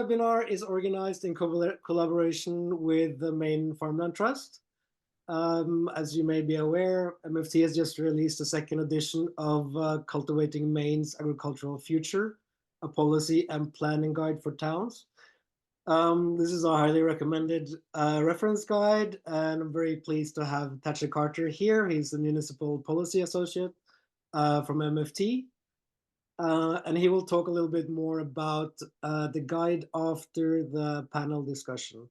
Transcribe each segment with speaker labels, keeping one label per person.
Speaker 1: webinar is organized in collaboration with the Maine Farmland Trust. As you may be aware, MFT has just released the second edition of Cultivating Maine's Agricultural Future, a policy and planning guide for towns. This is a highly recommended reference guide, and I'm very pleased to have Thatcher Carter here. He's the Municipal Policy Associate from MFT. And he will talk a little bit more about the guide after the panel discussion.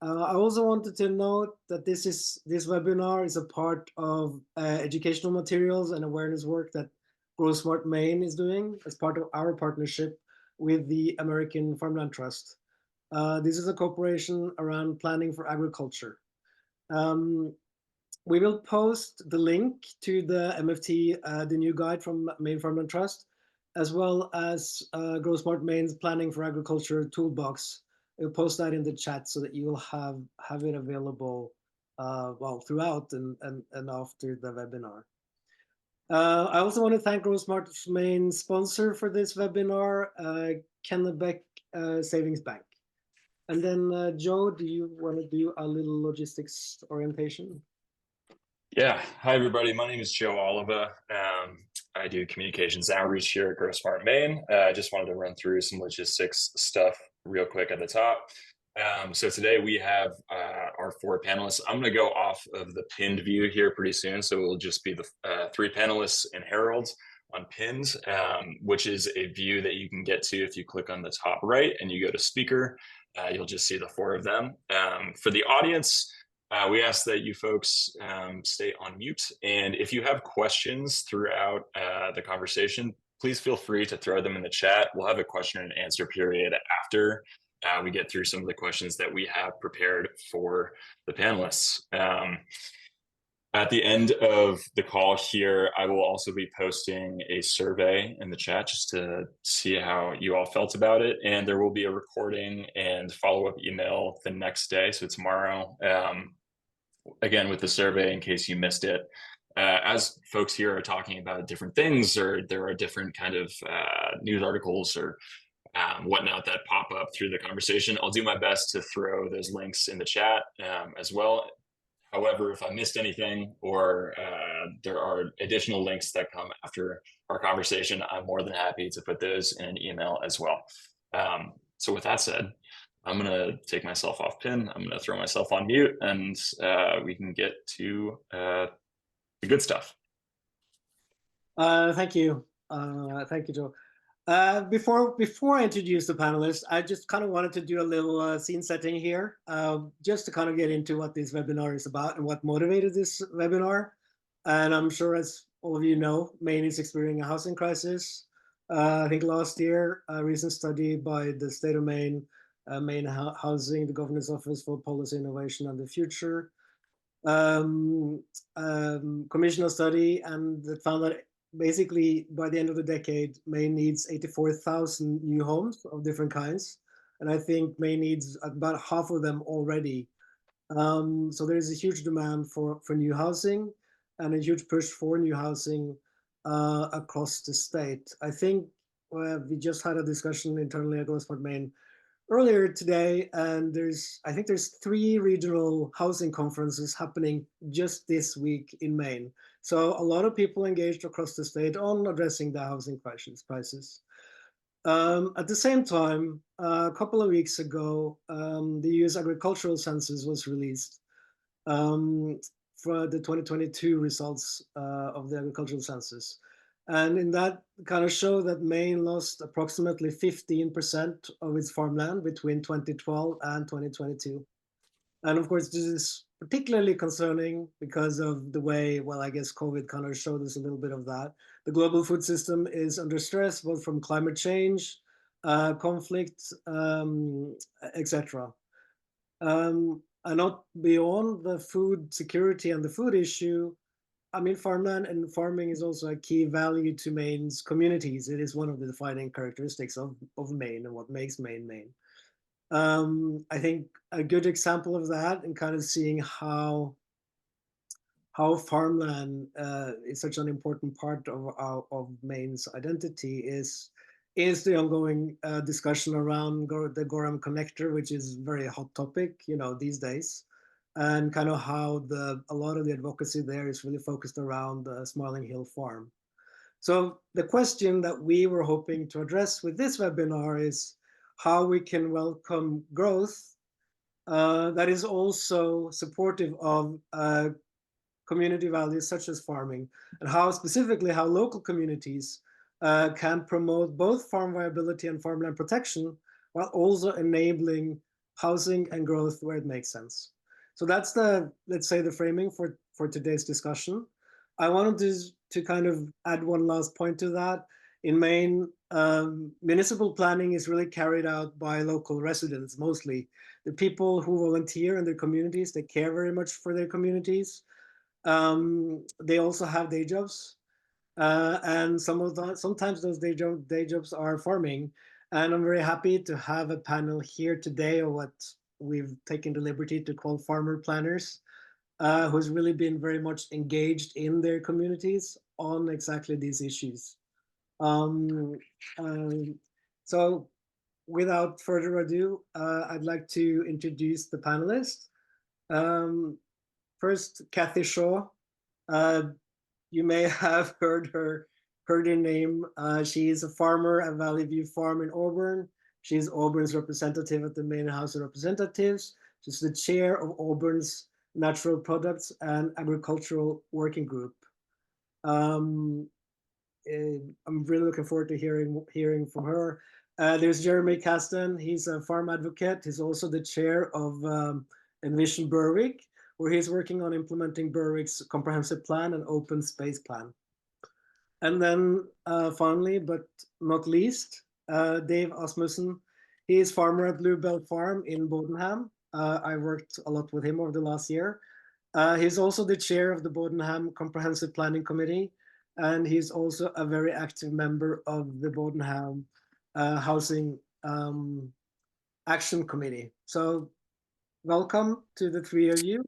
Speaker 1: I also wanted to note that this webinar is a part of educational materials and awareness work that Grow Smart Maine is doing as part of our partnership with the American Farmland Trust. This is a cooperation around planning for agriculture. We will post the link to the MFT, the new guide from Maine Farmland Trust, as well as Grow Smart Maine's Planning for Agriculture toolbox. We'll post that in the chat so that you will have it available well throughout and after the webinar. I also want to thank Grow Smart Maine's sponsor for this webinar, Kennebec Savings Bank. And then Joe, do you want to do a little logistics orientation?
Speaker 2: Yeah, hi everybody. My name is Joe Oliva. I do communications outreach here at Grow Smart Maine. I just wanted to run through some logistics stuff real quick at the top. So today we have our 4 panelists. I'm going to go off of the pinned view here pretty soon, so it will just be the 3 panelists and heralds on pins, which is a view that you can get to if you click on the top right and you go to speaker. You'll just see the 4 of them. For the audience, we ask that you folks stay on mute, and if you have questions throughout the conversation, please feel free to throw them in the chat. We'll have a question and answer period after we get through some of the questions that we have prepared for the panelists. At the end of the call here, I will also be posting a survey in the chat just to see how you all felt about it. And there will be a recording and follow-up email the next day, so tomorrow, again, with the survey in case you missed it. As folks here are talking about different things, or there are different kind of news articles or whatnot that pop up through the conversation, I'll do my best to throw those links in the chat as well. However, if I missed anything or there are additional links that come after our conversation, I'm more than happy to put those in an email as well. So with that said, I'm going to take myself off pin. I'm going to throw myself on mute, and we can get to the good stuff.
Speaker 1: Thank you. Thank you, Joe. Before I introduce the panelists, I just kind of wanted to do a little scene setting here, just to kind of get into what this webinar is about and what motivated this webinar. And I'm sure, as all of you know, Maine is experiencing a housing crisis. I think last year, a recent study by the state of Maine, Maine Housing, the Governor's Office for Policy Innovation and the Future, commissioned a study and that found that basically by the end of the decade, Maine needs 84,000 new homes of different kinds. And I think Maine needs about half of them already. So there's a huge demand for new housing and a huge push for new housing across the state. I think we just had a discussion internally at Grow Smart Maine earlier today, and I think there's 3 regional housing conferences happening just this week in Maine. So a lot of people engaged across the state on addressing the housing crisis. At the same time, a couple of weeks ago, the US Agricultural Census was released for the 2022 results of the Agricultural Census. And in that kind of show that Maine lost approximately 15% of its farmland between 2012 and 2022. And of course, this is particularly concerning because of the way, well, I guess COVID kind of showed us a little bit of that. The global food system is under stress, both from climate change, conflict, etc. And not beyond the food security and the food issue, I mean, farmland and farming is also a key value to Maine's communities. It is one of the defining characteristics of Maine and what makes Maine Maine. I think a good example of that, and kind of seeing how farmland is such an important part of Maine's identity, is is the ongoing discussion around the Gorham connector, which is a very hot topic, these days, and kind of how a lot of the advocacy there is really focused around the Smiling Hill Farm. So the question that we were hoping to address with this webinar is how we can welcome growth that is also supportive of community values such as farming, and how specifically how local communities can promote both farm viability and farmland protection while also enabling housing and growth where it makes sense. So that's let's say, the framing for today's discussion. I wanted to kind of add one last point to that. In Maine, municipal planning is really carried out by local residents, mostly. The people who volunteer in their communities, they care very much for their communities. They also have day jobs. And sometimes those day jobs are farming. And I'm very happy to have a panel here today of what we've taken the liberty to call farmer planners, who's really been very much engaged in their communities on exactly these issues. So without further ado, I'd like to introduce the panelists. First, Kathy Shaw. You may have heard her name. She is a farmer at Valley View Farm in Auburn. She's Auburn's representative at the Maine House of Representatives. She's the chair of Auburn's Natural Products and Agricultural Working Group. I'm really looking forward to hearing from her. There's Jeremy Caston. He's a farm advocate. He's also the chair of Envision Berwick, where he's working on implementing Berwick's comprehensive plan and open space plan. And then finally, but not least, Dave Asmussen. He is farmer at Bluebell Farm in Bodenham. I worked a lot with him over the last year. He's also the chair of the Bodenham Comprehensive Planning Committee, and he's also a very active member of the Bodenham Housing Action Committee. So welcome to the three of you.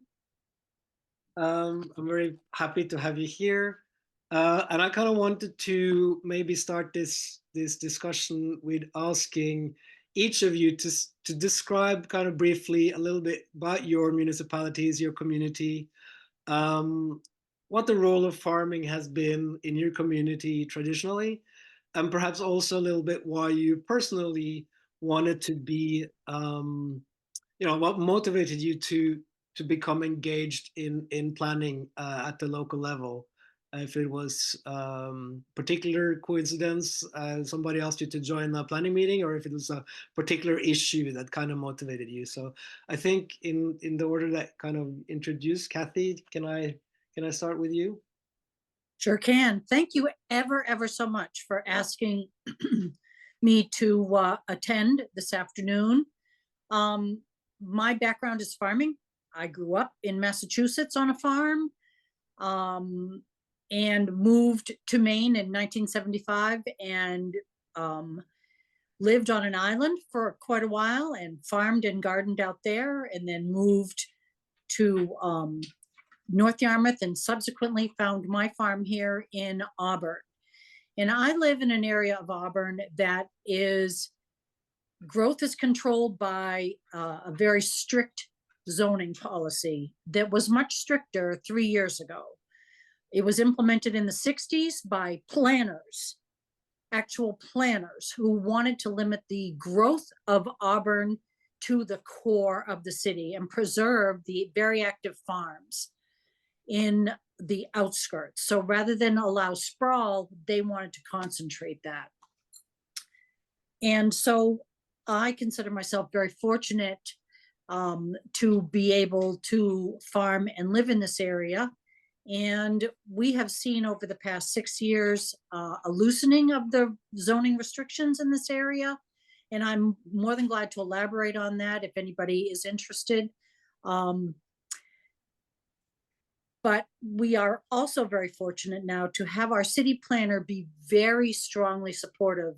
Speaker 1: I'm very happy to have you here. And I kind of wanted to maybe start this discussion with asking each of you to describe kind of briefly a little bit about your municipalities, your community, what the role of farming has been in your community traditionally, and perhaps also a little bit why you personally wanted to be, what motivated you to become engaged in planning at the local level. If it was particular coincidence, somebody asked you to join a planning meeting, or if it was a particular issue that kind of motivated you. So I think in the order that kind of introduced, Kathy, can I start with you?
Speaker 3: Sure can. Thank you ever so much for asking me to attend this afternoon. My background is farming. I grew up in Massachusetts on a farm, and moved to Maine in 1975 and lived on an island for quite a while and farmed and gardened out there, and then moved to North Yarmouth and subsequently found my farm here in Auburn. And I live in an area of Auburn that growth is controlled by a very strict zoning policy that was much stricter 3 years ago. It was implemented in the 60s by planners, actual planners who wanted to limit the growth of Auburn to the core of the city and preserve the very active farms in the outskirts. So rather than allow sprawl, they wanted to concentrate that. And so I consider myself very fortunate to be able to farm and live in this area. And we have seen over the past 6 years a loosening of the zoning restrictions in this area. And I'm more than glad to elaborate on that if anybody is interested. But we are also very fortunate now to have our city planner be very strongly supportive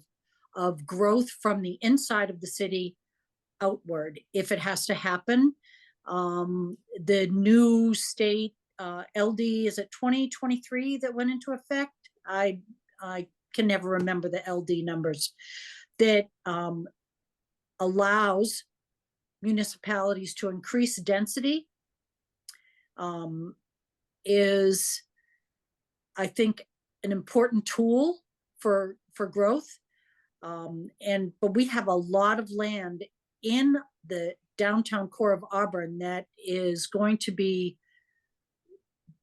Speaker 3: of growth from the inside of the city outward if it has to happen. The new state LD is at 2023 that went into effect. I can never remember the LD numbers, that allows municipalities to increase density, is, I think, an important tool for growth. But we have a lot of land in the downtown core of Auburn that is going to be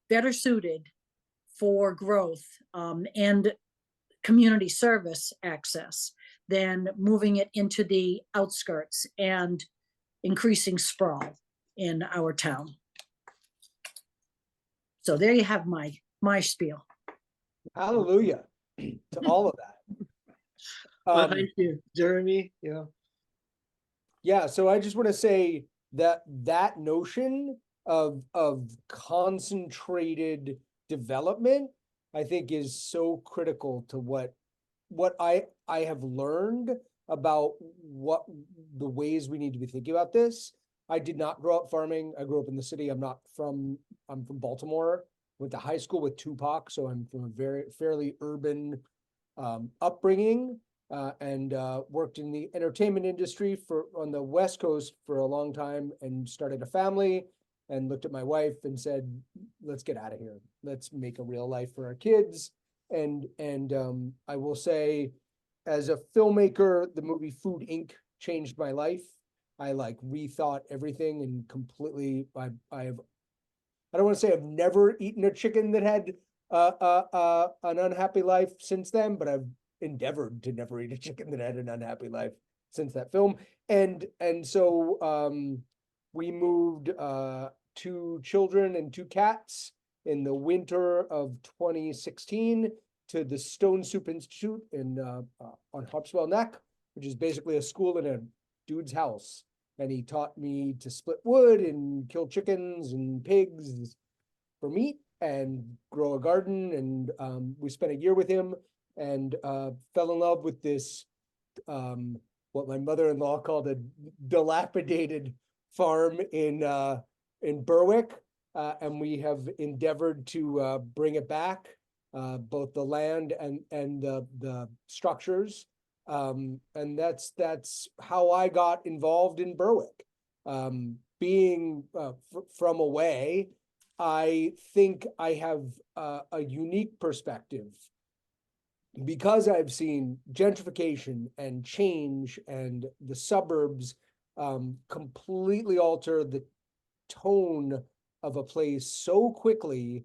Speaker 3: better suited for growth and community service access than moving it into the outskirts and increasing sprawl in our town. So there you have my spiel.
Speaker 4: Hallelujah to all of that.
Speaker 1: Well, thank you, Jeremy. Yeah.
Speaker 4: Yeah, so I just want to say that that notion of concentrated development, I think, is so critical to what I have learned about what the ways we need to be thinking about this. I did not grow up farming. I grew up in the city. I'm from Baltimore. Went to high school with Tupac, so I'm from a fairly urban upbringing. And worked in the entertainment industry on the West Coast for a long time, and started a family, and looked at my wife and said, let's get out of here. Let's make a real life for our kids. And I will say, as a filmmaker, the movie Food Inc. changed my life. I rethought everything and completely, I don't want to say I've never eaten a chicken that had an unhappy life since then, but I've endeavored to never eat a chicken that had an unhappy life since that film. And so we moved 2 children and 2 cats in the winter of 2016 to the Stone Soup Institute on Harpswell Neck, which is basically a school in a dude's house. And he taught me to split wood and kill chickens and pigs for meat and grow a garden. And we spent a year with him, and fell in love with this, what my mother-in-law called a dilapidated farm in Berwick. And we have endeavored to bring it back, both the land and the structures. And that's how I got involved in Berwick. Being from away, I think I have a unique perspective, because I've seen gentrification and change and the suburbs completely alter the tone of a place so quickly.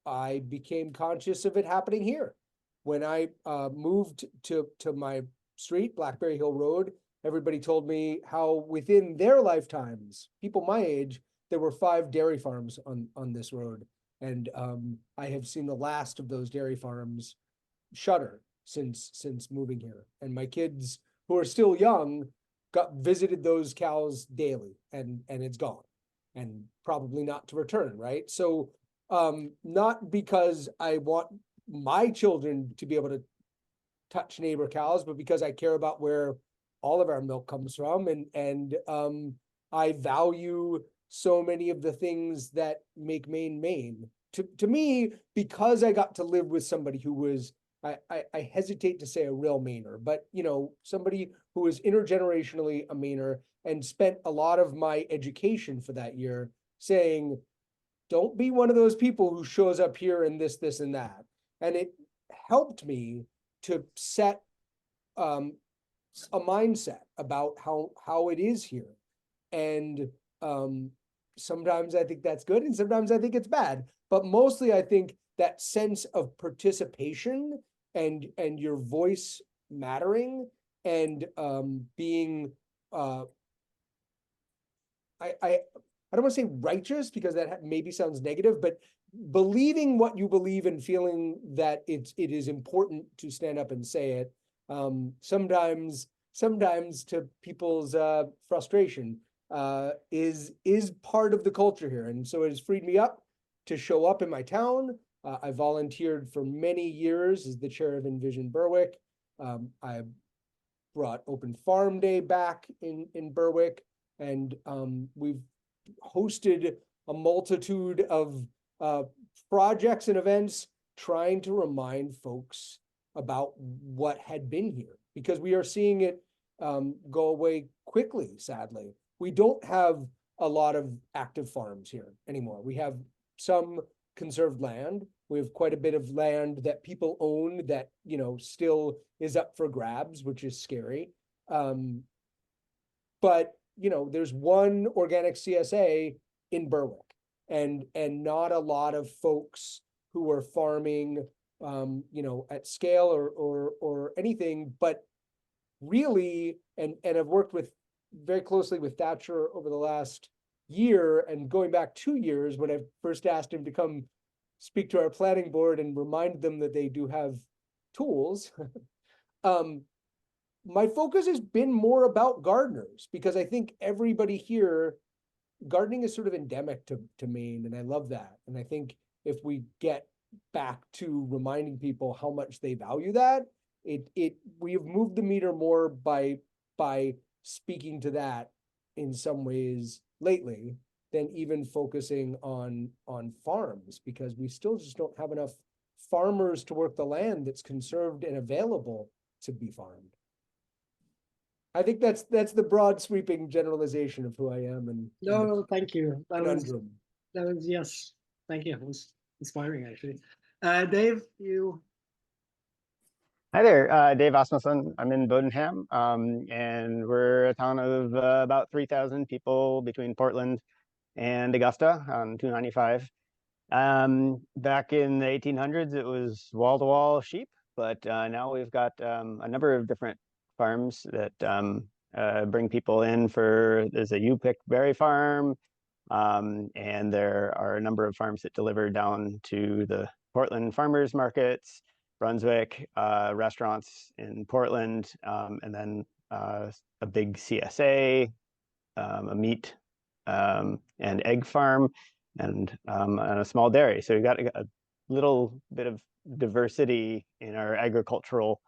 Speaker 4: I became conscious of it happening here. When I moved to my street, Blackberry Hill Road, everybody told me how within their lifetimes, people my age, there were 5 dairy farms on this road. And I have seen the last of those dairy farms shutter since moving here. And my kids, who are still young, visited those cows daily, and it's gone, and probably not to return, right? So not because I want my children to be able to touch neighbor cows, but because I care about where all of our milk comes from, and I value so many of the things that make Maine Maine. To me, because I got to live with somebody who was, I hesitate to say a real Mainer, but somebody who was intergenerationally a Mainer, and spent a lot of my education for that year saying, don't be one of those people who shows up here and this, and that. And it helped me to set a mindset about how it is here. And sometimes I think that's good, and sometimes I think it's bad. But mostly I think that sense of participation and your voice mattering, and being I don't want to say righteous, because that maybe sounds negative, but believing what you believe and feeling that it is important to stand up and say it. Sometimes to people's frustration is part of the culture here. And so it has freed me up to show up in my town. I volunteered for many years as the chair of Envision Berwick. I brought Open Farm Day back in Berwick, and we've hosted a multitude of projects and events trying to remind folks about what had been here, because we are seeing it go away quickly, sadly. We don't have a lot of active farms here anymore. We have some conserved land. We have quite a bit of land that people own that, you know, still is up for grabs, which is scary. But, you know, there's one organic CSA in Berwick, and not a lot of folks who are farming, you know, at scale or anything, but really, and I've worked with very closely with Thatcher over the last year, and going back 2 years when I first asked him to come speak to our planning board and remind them that they do have tools. My focus has been more about gardeners, because I think everybody here, gardening is sort of endemic to Maine, and I love that. And I think if we get back to reminding people how much they value that, we have moved the meter more by speaking to that in some ways lately than even focusing on farms, because we still just don't have enough farmers to work the land that's conserved and available to be farmed. I think that's the broad sweeping generalization of who I am. And
Speaker 1: No, thank you.
Speaker 4: conundrum.
Speaker 1: That was, yes. Thank you. It was inspiring, actually. Dave, you.
Speaker 5: Hi there, Dave Asmussen. I'm in Bodenham, and we're a town of about 3,000 people between Portland and Augusta on 295. Back in the 1800s, it was wall-to-wall sheep, but now we've got a number of different farms that bring people in for, there's a U-pick berry farm, and there are a number of farms that deliver down to the Portland farmers markets, Brunswick, restaurants in Portland, and then a big CSA, a meat and egg farm, and a small dairy. So we've got a little bit of diversity in our agricultural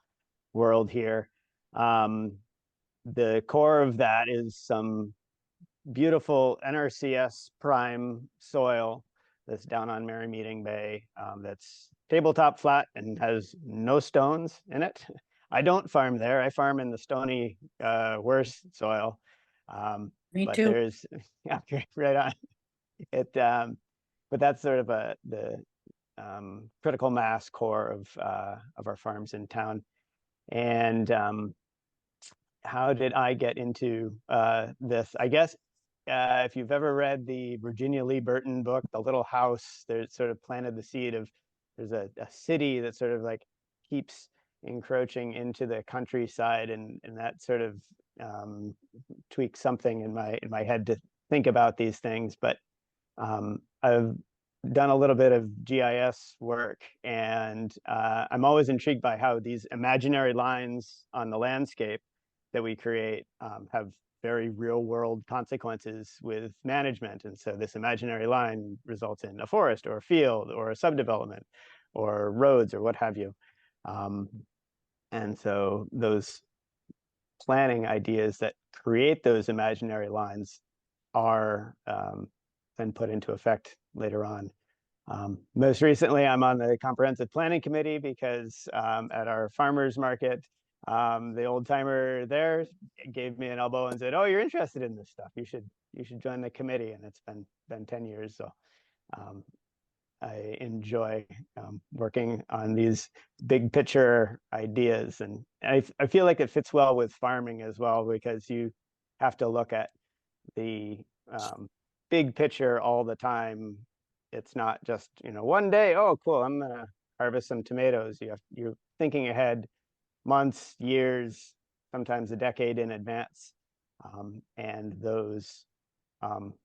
Speaker 5: world here. The core of that is some beautiful NRCS prime soil that's down on Merry Meeting Bay, that's tabletop flat and has no stones in it. I don't farm there. I farm in the stony, worse soil.
Speaker 3: Me
Speaker 5: but
Speaker 3: too.
Speaker 5: There's, yeah, right on. But that's sort of the critical mass core of our farms in town. And how did I get into this? I guess if you've ever read the Virginia Lee Burton book, The Little House, there's sort of planted the seed of, there's a city that sort of like keeps encroaching into the countryside, and that sort of tweaks something in my head to think about these things. But I've done a little bit of GIS work, and I'm always intrigued by how these imaginary lines on the landscape that we create have very real world consequences with management. And so this imaginary line results in a forest or a field or a subdevelopment or roads or what have you. And so those planning ideas that create those imaginary lines are then put into effect later on. Most recently, I'm on the comprehensive planning committee because at our farmers market, the old timer there gave me an elbow and said, "Oh, you're interested in this stuff. You should join the committee." And it's been 10 years. So I enjoy working on these big picture ideas. And I feel like it fits well with farming as well, because you have to look at the big picture all the time. It's not just, one day, oh, cool, I'm going to harvest some tomatoes. You're thinking ahead months, years, sometimes a decade in advance. And those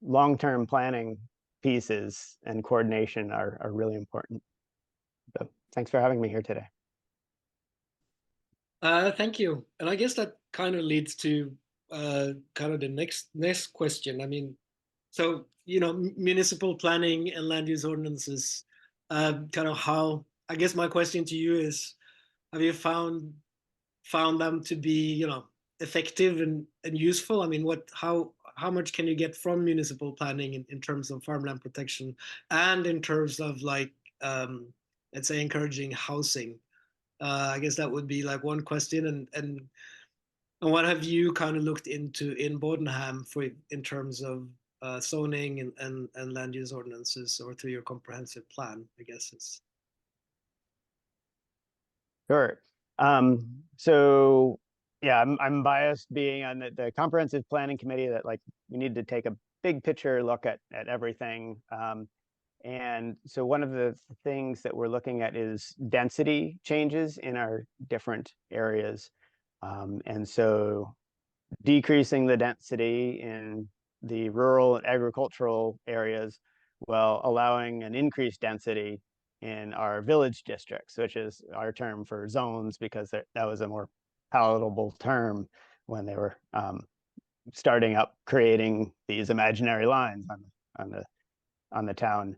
Speaker 5: long-term planning pieces and coordination are really important. So thanks for having me here today.
Speaker 1: Thank you. And I guess that kind of leads to kind of the next question. I mean, so, municipal planning and land use ordinances, kind of how, I guess my question to you is, have you found them to be, effective and useful? I mean, how much can you get from municipal planning in terms of farmland protection and in terms of like, let's say, encouraging housing? I guess that would be like one question. And what have you kind of looked into in Bordenham for in terms of zoning and land use ordinances, or through your comprehensive plan, I guess is.
Speaker 5: Sure. So yeah, I'm biased being on the comprehensive planning committee, that like we need to take a big picture look at everything. And so one of the things that we're looking at is density changes in our different areas. And so decreasing the density in the rural and agricultural areas while allowing an increased density in our village districts, which is our term for zones, because that was a more palatable term when they were starting up creating these imaginary lines on the town.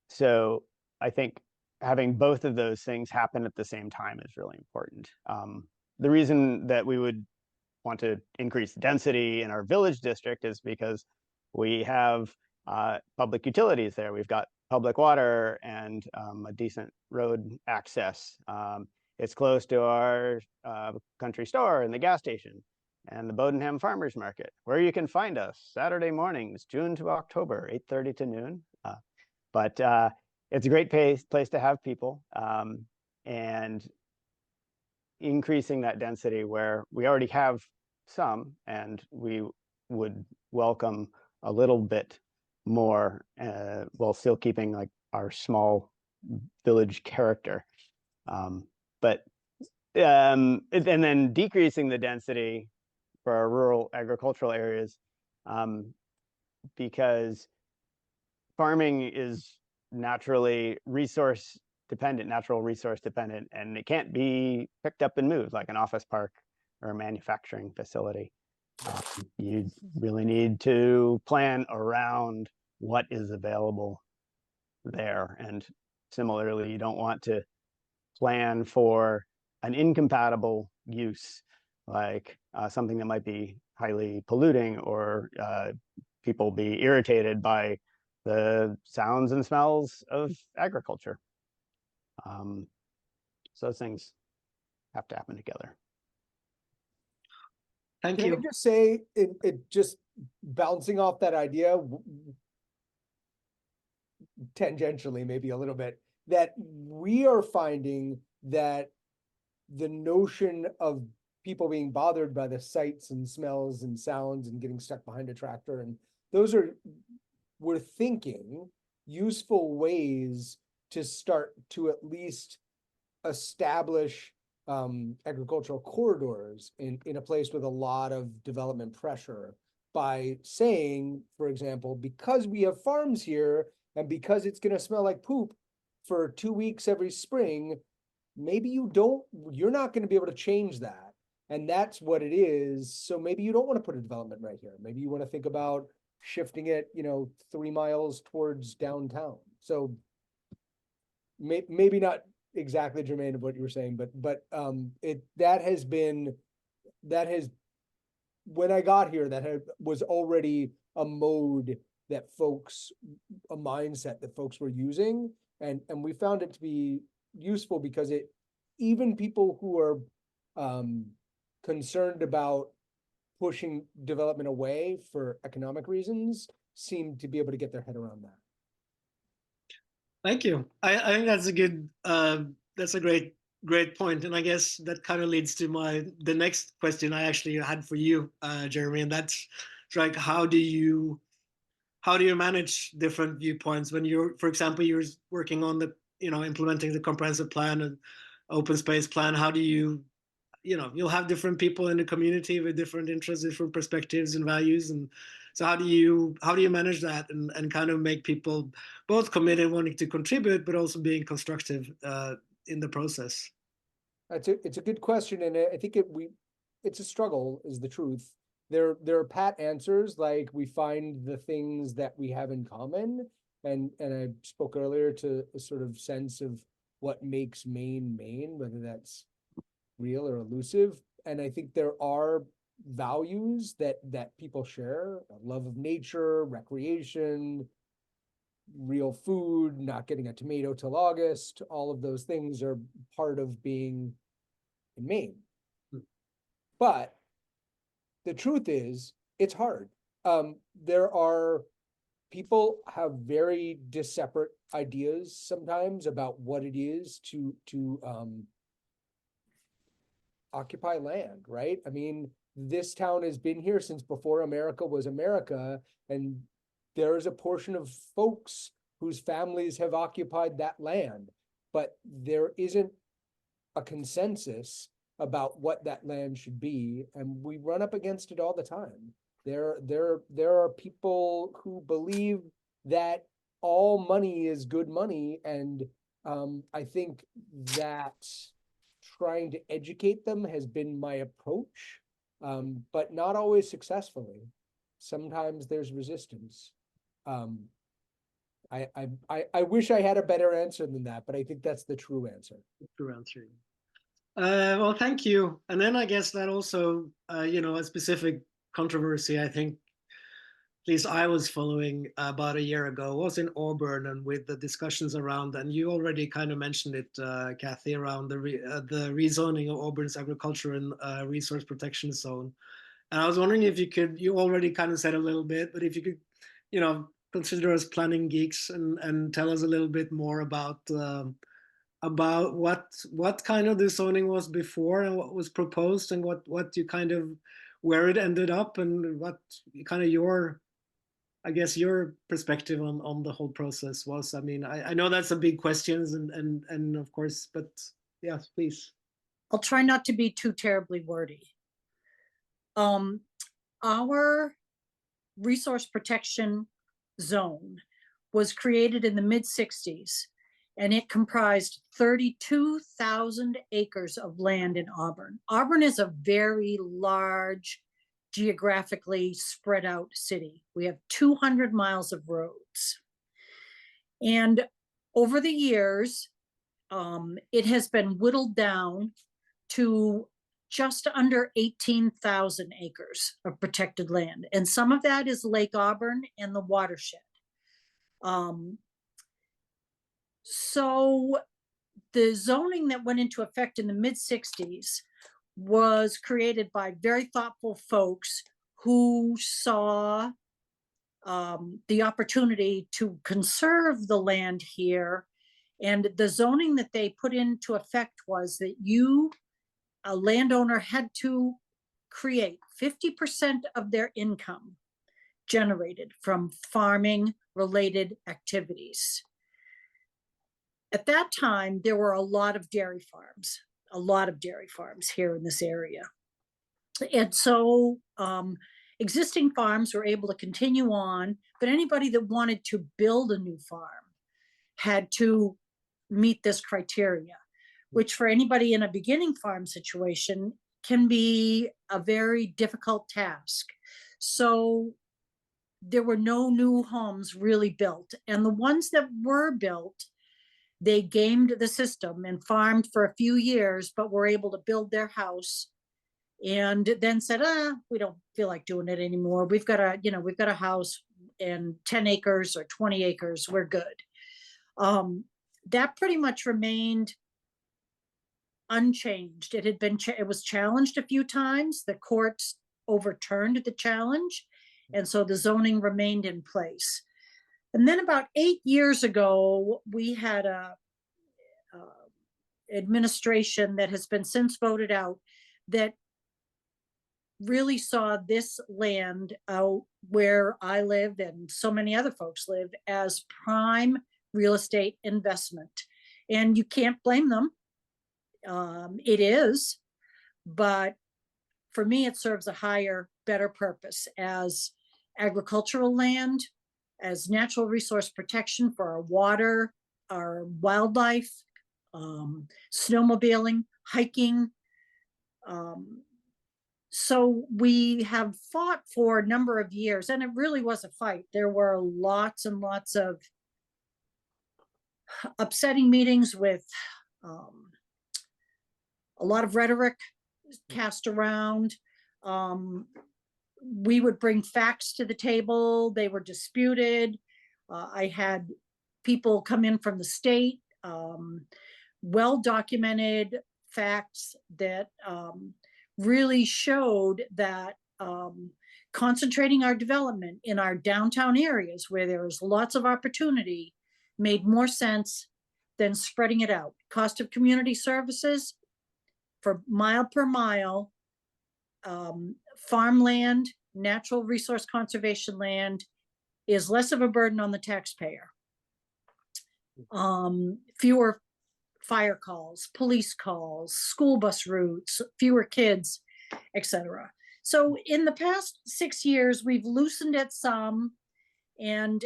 Speaker 5: So I think having both of those things happen at the same time is really important. The reason that we would want to increase density in our village district is because we have public utilities there. We've got public water and a decent road access. It's close to our country store and the gas station and the Bodenham Farmers Market, where you can find us Saturday mornings, June to October, 8:30 to noon. But it's a great place to have people, and increasing that density where we already have some, and we would welcome a little bit more while still keeping like our small village character. And then decreasing the density for our rural agricultural areas, because farming is natural resource dependent, and it can't be picked up and moved like an office park or a manufacturing facility. You really need to plan around what is available there. And similarly, you don't want to plan for an incompatible use, like something that might be highly polluting, or people be irritated by the sounds and smells of agriculture. So those things have to happen together.
Speaker 1: Thank
Speaker 4: Can I
Speaker 1: you.
Speaker 4: just say, it just bouncing off that idea, tangentially, maybe a little bit, that we are finding that the notion of people being bothered by the sights and smells and sounds and getting stuck behind a tractor, and those are, we're thinking, useful ways to start to at least establish agricultural corridors in a place with a lot of development pressure, by saying, for example, because we have farms here and because it's going to smell like poop for 2 weeks every spring, maybe you're not going to be able to change that. And that's what it is. So maybe you don't want to put a development right here. Maybe you want to think about shifting it, 3 miles towards downtown. So maybe not exactly germane of what you were saying, but when I got here, was already a mode that a mindset that folks were using, and we found it to be useful because even people who are concerned about pushing development away for economic reasons seem to be able to get their head around that.
Speaker 1: Thank you. I think that's a great point. And I guess that kind of leads to the next question I actually had for you, Jeremy, and that's like, how do you manage different viewpoints when for example, you're working on implementing the comprehensive plan and open space plan? How do you'll have different people in the community with different interests, different perspectives and values, and so how do you manage that and kind of make people both committed, wanting to contribute, but also being constructive in the process?
Speaker 4: It's a good question, and I think it's a struggle, is the truth. There are pat answers, like we find the things that we have in common, and I spoke earlier to a sort of sense of what makes Maine Maine, whether that's real or elusive. And I think there are values that people share: a love of nature, recreation, real food, not getting a tomato till August, all of those things are part of being in Maine. But the truth is, it's hard. There are people have very disparate ideas sometimes about what it is to occupy land, right? I mean, this town has been here since before America was America, and there is a portion of folks whose families have occupied that land, but there isn't a consensus about what that land should be, and we run up against it all the time. There are people who believe that all money is good money, and I think that trying to educate them has been my approach, but not always successfully. Sometimes there's resistance. I wish I had a better answer than that, but I think that's the true answer.
Speaker 1: True answer. Well, thank you. And then I guess that also, a specific controversy, I think, at least I was following about a year ago, was in Auburn, and with the discussions around, and you already kind of mentioned it, Kathy, around the rezoning of Auburn's agricultural and resource protection zone. And I was wondering if you already kind of said a little bit, but if you could, consider us planning geeks and tell us a little bit more about what kind of the zoning was before and what was proposed, and what you kind of, where it ended up, and what kind of your perspective on the whole process was. I mean, I know that's a big question, and of course, but yes, please.
Speaker 3: I'll try not to be too terribly wordy. Our resource protection zone was created in the mid-60s, and it comprised 32,000 acres of land in Auburn. Auburn is a very large, geographically spread out city. We have 200 miles of roads. And over the years, it has been whittled down to just under 18,000 acres of protected land. And some of that is Lake Auburn and the watershed. So the zoning that went into effect in the mid-60s was created by very thoughtful folks who saw the opportunity to conserve the land here. And the zoning that they put into effect was that a landowner, had to create 50% of their income generated from farming related activities. At that time, there were a lot of dairy farms here in this area. And so existing farms were able to continue on, but anybody that wanted to build a new farm had to meet this criteria, which for anybody in a beginning farm situation can be a very difficult task. So there were no new homes really built. And the ones that were built, they gamed the system and farmed for a few years, but were able to build their house and then said, we don't feel like doing it anymore. We've got a house and 10 acres or 20 acres, we're good. That pretty much remained unchanged. It was challenged a few times. The courts overturned the challenge, and so the zoning remained in place. And then about 8 years ago, we had a administration that has been since voted out that really saw this land out where I live and so many other folks live as prime real estate investment. And you can't blame them. It is, but for me, it serves a higher, better purpose as agricultural land, as natural resource protection for our water, our wildlife, snowmobiling, hiking. So we have fought for a number of years, and it really was a fight. There were lots and lots of upsetting meetings with a lot of rhetoric cast around. We would bring facts to the table. They were disputed. I had people come in from the state, well-documented facts that really showed that concentrating our development in our downtown areas where there is lots of opportunity made more sense than spreading it out. Cost of community services for mile per mile, farmland, natural resource conservation land is less of a burden on the taxpayer. Fewer fire calls, police calls, school bus routes, fewer kids, etc. So in the past 6 years, we've loosened it some. And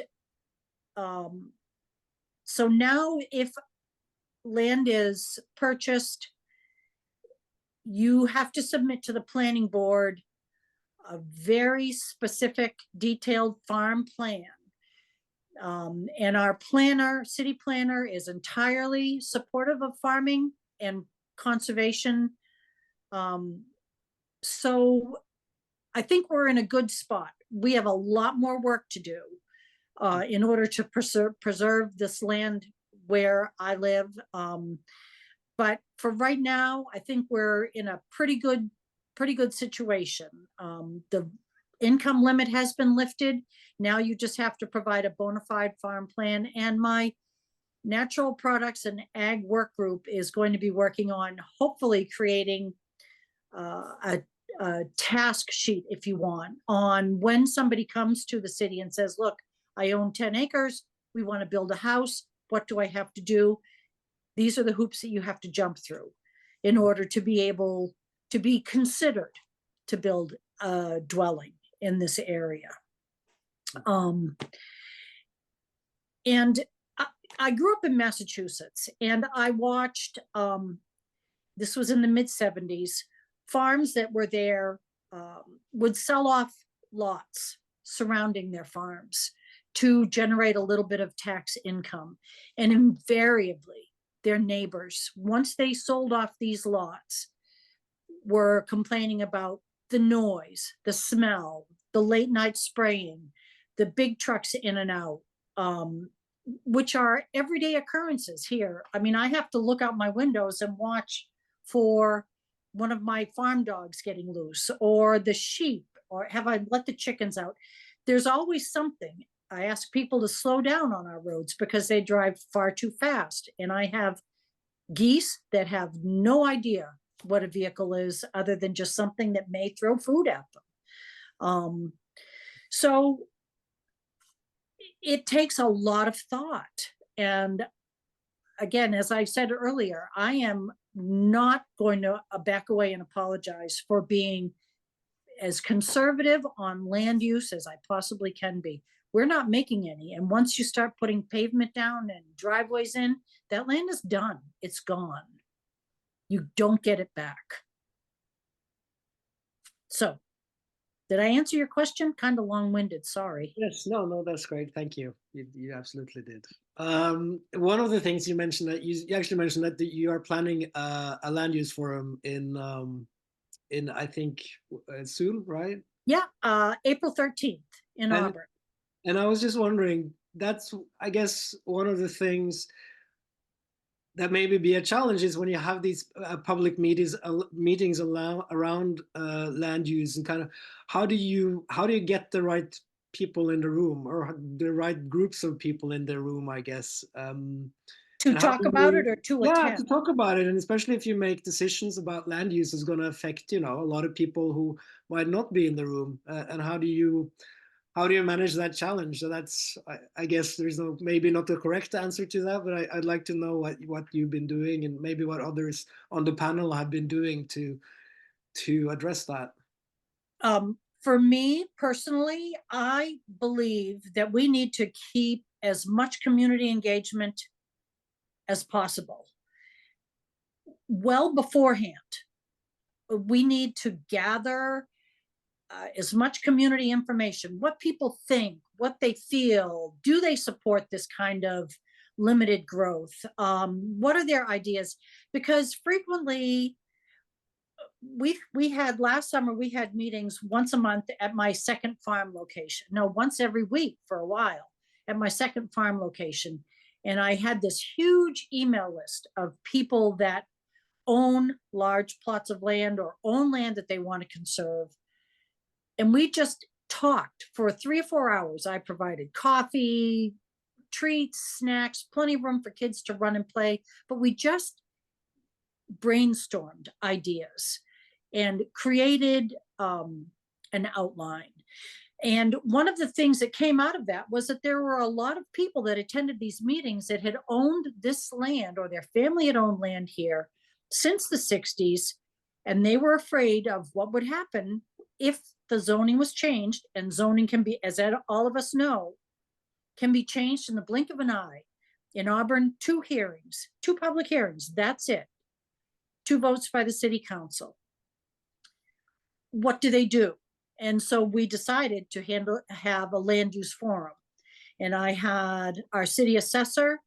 Speaker 3: so now if land is purchased, you have to submit to the planning board a very specific, detailed farm plan. And our planner, city planner, is entirely supportive of farming and conservation. So I think we're in a good spot. We have a lot more work to do in order to preserve this land where I live. But for right now, I think we're in a pretty good situation. The income limit has been lifted. Now you just have to provide a bona fide farm plan. And my natural products and ag work group is going to be working on hopefully creating a task sheet, if you want, on when somebody comes to the city and says, look, I own 10 acres. We want to build a house. What do I have to do? These are the hoops that you have to jump through in order to be able to be considered to build a dwelling in this area. And I grew up in Massachusetts, and I watched, this was in the mid-70s, farms that were there would sell off lots surrounding their farms to generate a little bit of tax income. And invariably, their neighbors, once they sold off these lots, were complaining about the noise, the smell, the late night spraying, the big trucks in and out, which are everyday occurrences here. I mean, I have to look out my windows and watch for one of my farm dogs getting loose, or the sheep, or have I let the chickens out? There's always something. I ask people to slow down on our roads because they drive far too fast. And I have geese that have no idea what a vehicle is other than just something that may throw food at them. So it takes a lot of thought. And again, as I said earlier, I am not going to back away and apologize for being as conservative on land use as I possibly can be. We're not making any. And once you start putting pavement down and driveways in, that land is done. It's gone. You don't get it back. So, did I answer your question? Kind of long-winded, sorry.
Speaker 1: Yes, no, that's great. Thank you. You absolutely did. One of the things you mentioned, that you actually mentioned that you are planning a land use forum in I think soon, right?
Speaker 3: Yeah, April 13th in Auburn.
Speaker 1: And I was just wondering, that's, I guess, one of the things that maybe be a challenge is when you have these public meetings around land use, and kind of how do you get the right people in the room, or the right groups of people in the room, I guess.
Speaker 3: To talk about it or to attend?
Speaker 1: Yeah, to talk about it, and especially if you make decisions about land use is going to affect, a lot of people who might not be in the room, and how do you manage that challenge? So that's, I guess there's maybe not the correct answer to that, but I'd like to know what you've been doing, and maybe what others on the panel have been doing to address that.
Speaker 3: For me personally, I believe that we need to keep as much community engagement as possible. Well beforehand, we need to gather as much community information, what people think, what they feel, do they support this kind of limited growth? What are their ideas? Because frequently, we had last summer, we had meetings once a month at my second farm location. No, once every week for a while. at my second farm location. And I had this huge email list of people that own large plots of land or own land that they want to conserve. And we just talked for 3 or 4 hours. I provided coffee, treats, snacks, plenty of room for kids to run and play, but we just brainstormed ideas and created an outline. And one of the things that came out of that was that there were a lot of people that attended these meetings that had owned this land, or their family had owned land here since the 60s, and they were afraid of what would happen if the zoning was changed. And zoning can be, as all of us know, can be changed in the blink of an eye. In Auburn, 2 hearings, 2 public hearings, that's it. 2 votes by the city council. What do they do? And so we decided to have a land use forum. And I had our city assessor,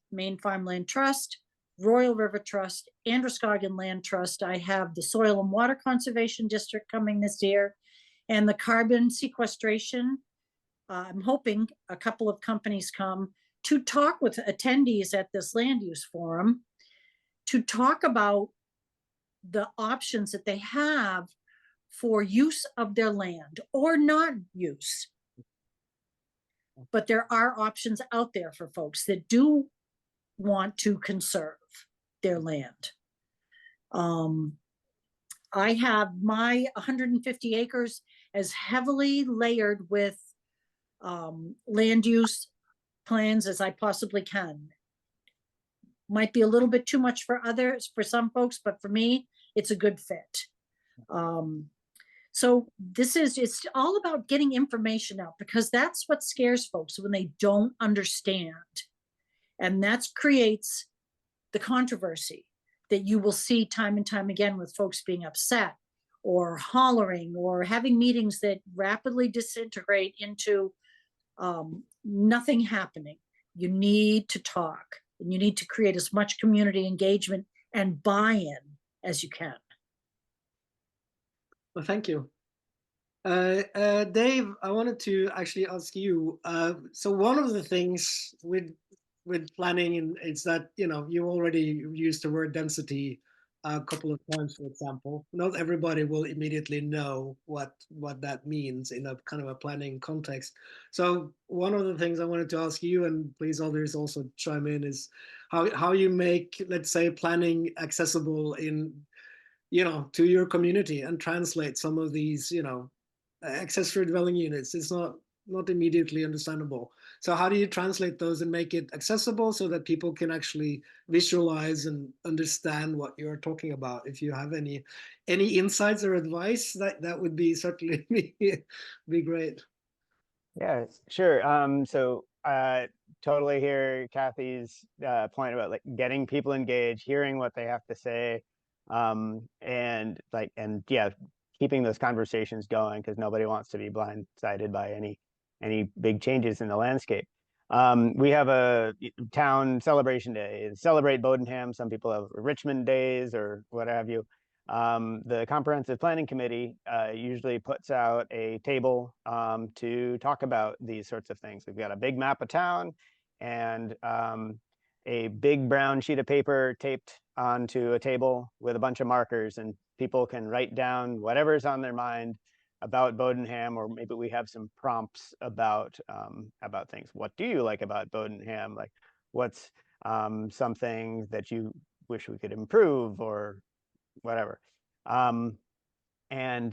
Speaker 3: Maine Farmland Trust, Royal River Trust, Androscoggin Land Trust. I have the Soil and Water Conservation District coming this year, and the carbon sequestration. I'm hoping a couple of companies come to talk with attendees at this land use forum to talk about the options that they have for use of their land or non-use. But there are options out there for folks that do want to conserve their land. I have my 150 acres as heavily layered with land use plans as I possibly can. Might be a little bit too much for others, for some folks, but for me, it's a good fit. So it's all about getting information out, because that's what scares folks when they don't understand. And that creates the controversy that you will see time and time again, with folks being upset or hollering or having meetings that rapidly disintegrate into nothing happening. You need to talk, and you need to create as much community engagement and buy-in as you can.
Speaker 1: Well, thank you. Dave, I wanted to actually ask you, so one of the things with planning is that, you already used the word density a couple of times, for example. Not everybody will immediately know what that means in a kind of a planning context. So one of the things I wanted to ask you, and please others also chime in, is how you make, let's say, planning accessible in, to your community, and translate some of these, accessory dwelling units. It's not immediately understandable. So how do you translate those and make it accessible so that people can actually visualize and understand what you're talking about? If you have any insights or advice, that would be certainly be great.
Speaker 5: Yeah, sure. So totally hear Kathy's point about like getting people engaged, hearing what they have to say, and yeah, keeping those conversations going, because nobody wants to be blindsided by any big changes in the landscape. We have a town celebration day, Celebrate Bodenham. Some people have Richmond days or what have you. The Comprehensive Planning Committee usually puts out a table to talk about these sorts of things. We've got a big map of town and a big brown sheet of paper taped onto a table with a bunch of markers, and people can write down whatever's on their mind about Bodenham, or maybe we have some prompts about things. What do you like about Bodenham? Like, what's something that you wish we could improve, or whatever. And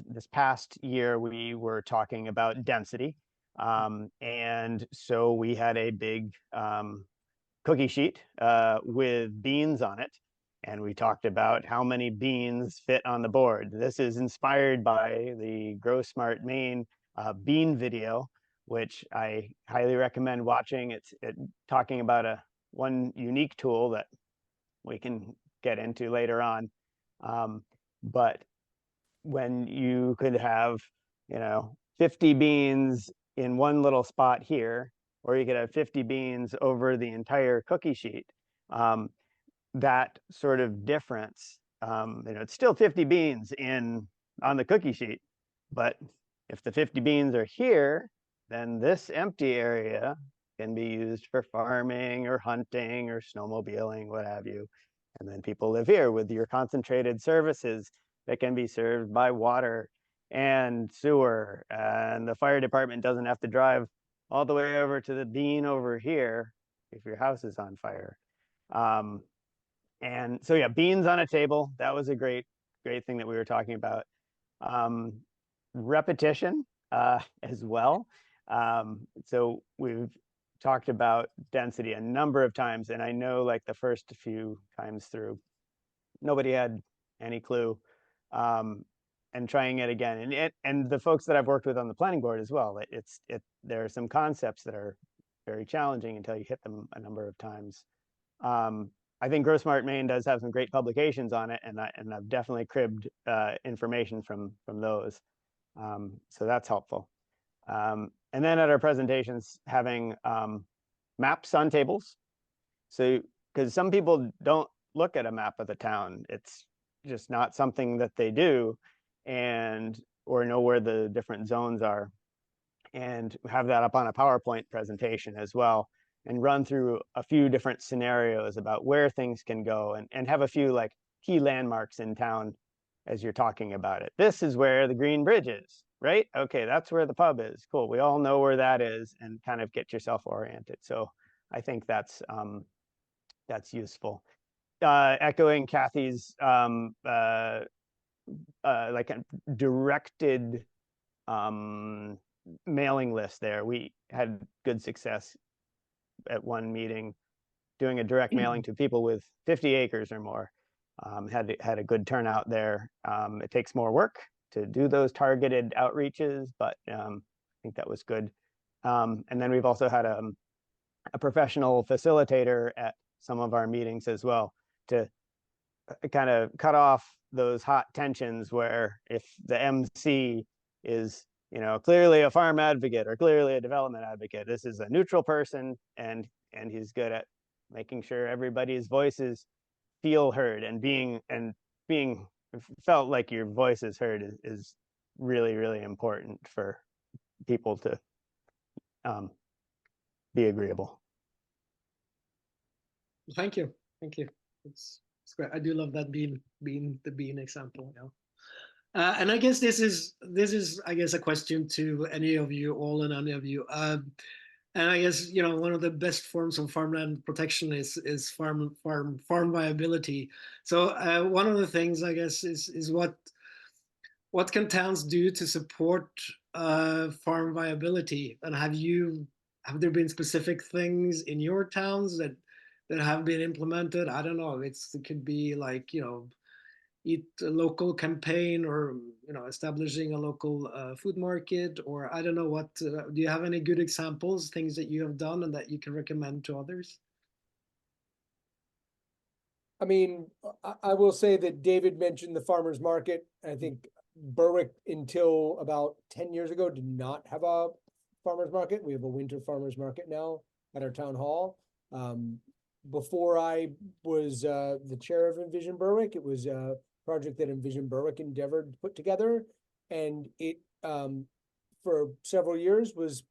Speaker 5: this past year, we were talking about density. And so we had a big cookie sheet with beans on it. And we talked about how many beans fit on the board. This is inspired by the Grow Smart Maine bean video, which I highly recommend watching. It's talking about one unique tool that we can get into later on. But when you could have, 50 beans in one little spot here, or you could have 50 beans over the entire cookie sheet, that sort of difference, it's still 50 beans on the cookie sheet, but if the 50 beans are here, then this empty area can be used for farming or hunting or snowmobiling, what have you. And then people live here with your concentrated services that can be served by water and sewer. And the fire department doesn't have to drive all the way over to the bean over here if your house is on fire. And so yeah, beans on a table, that was a great thing that we were talking about. Repetition as well. So we've talked about density a number of times, and I know like the first few times through, nobody had any clue. And trying it again, and the folks that I've worked with on the planning board as well, there are some concepts that are very challenging until you hit them a number of times. I think Grow Smart Maine does have some great publications on it, and I've definitely cribbed information from those. So that's helpful. And then at our presentations, having maps on tables. So, because some people don't look at a map of the town, it's just not something that they do, or know where the different zones are, and have that up on a PowerPoint presentation as well, and run through a few different scenarios about where things can go, and have a few like key landmarks in town as you're talking about it. This is where the Green Bridge is, right? Okay, that's where the pub is. Cool. We all know where that is, and kind of get yourself oriented. So I think that's useful. Echoing Kathy's like a directed mailing list there. We had good success at one meeting doing a direct mailing to people with 50 acres or more. Had a good turnout there. It takes more work to do those targeted outreaches, but I think that was good. And then we've also had a professional facilitator at some of our meetings as well, to kind of cut off those hot tensions where if the MC is, clearly a farm advocate or clearly a development advocate, this is a neutral person, and he's good at making sure everybody's voices feel heard, and being felt like your voice is heard is really, really important for people to be agreeable.
Speaker 1: Thank you. It's great. I do love that the bean example. And I guess this is a question to any of you, all and any of you. And I guess one of the best forms of farmland protection is farm viability. So one of the things I guess is what can towns do to support farm viability? And have there been specific things in your towns that have been implemented? I don't know. It could be like eat a local campaign, or establishing a local food market, or I don't know what. Do you have any good examples, things that you have done and that you can recommend to others?
Speaker 4: I mean, I will say that David mentioned the farmers market. I think Berwick, until about 10 years ago, did not have a farmers market. We have a winter farmers market now at our town hall. Before I was the chair of Envision Berwick, it was a project that Envision Berwick endeavored to put together, and it for several years was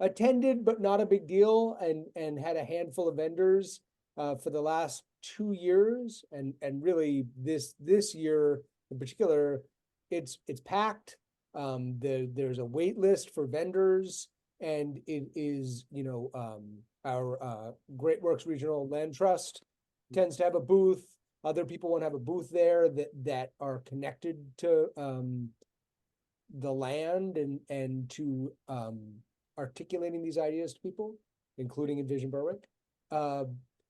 Speaker 4: attended but not a big deal, and had a handful of vendors for the last 2 years, and really this year in particular, it's packed. There's a wait list for vendors, and it is our Great Works Regional Land Trust tends to have a booth. Other people want to have a booth there that are connected to the land and to articulating these ideas to people, including Envision Berwick.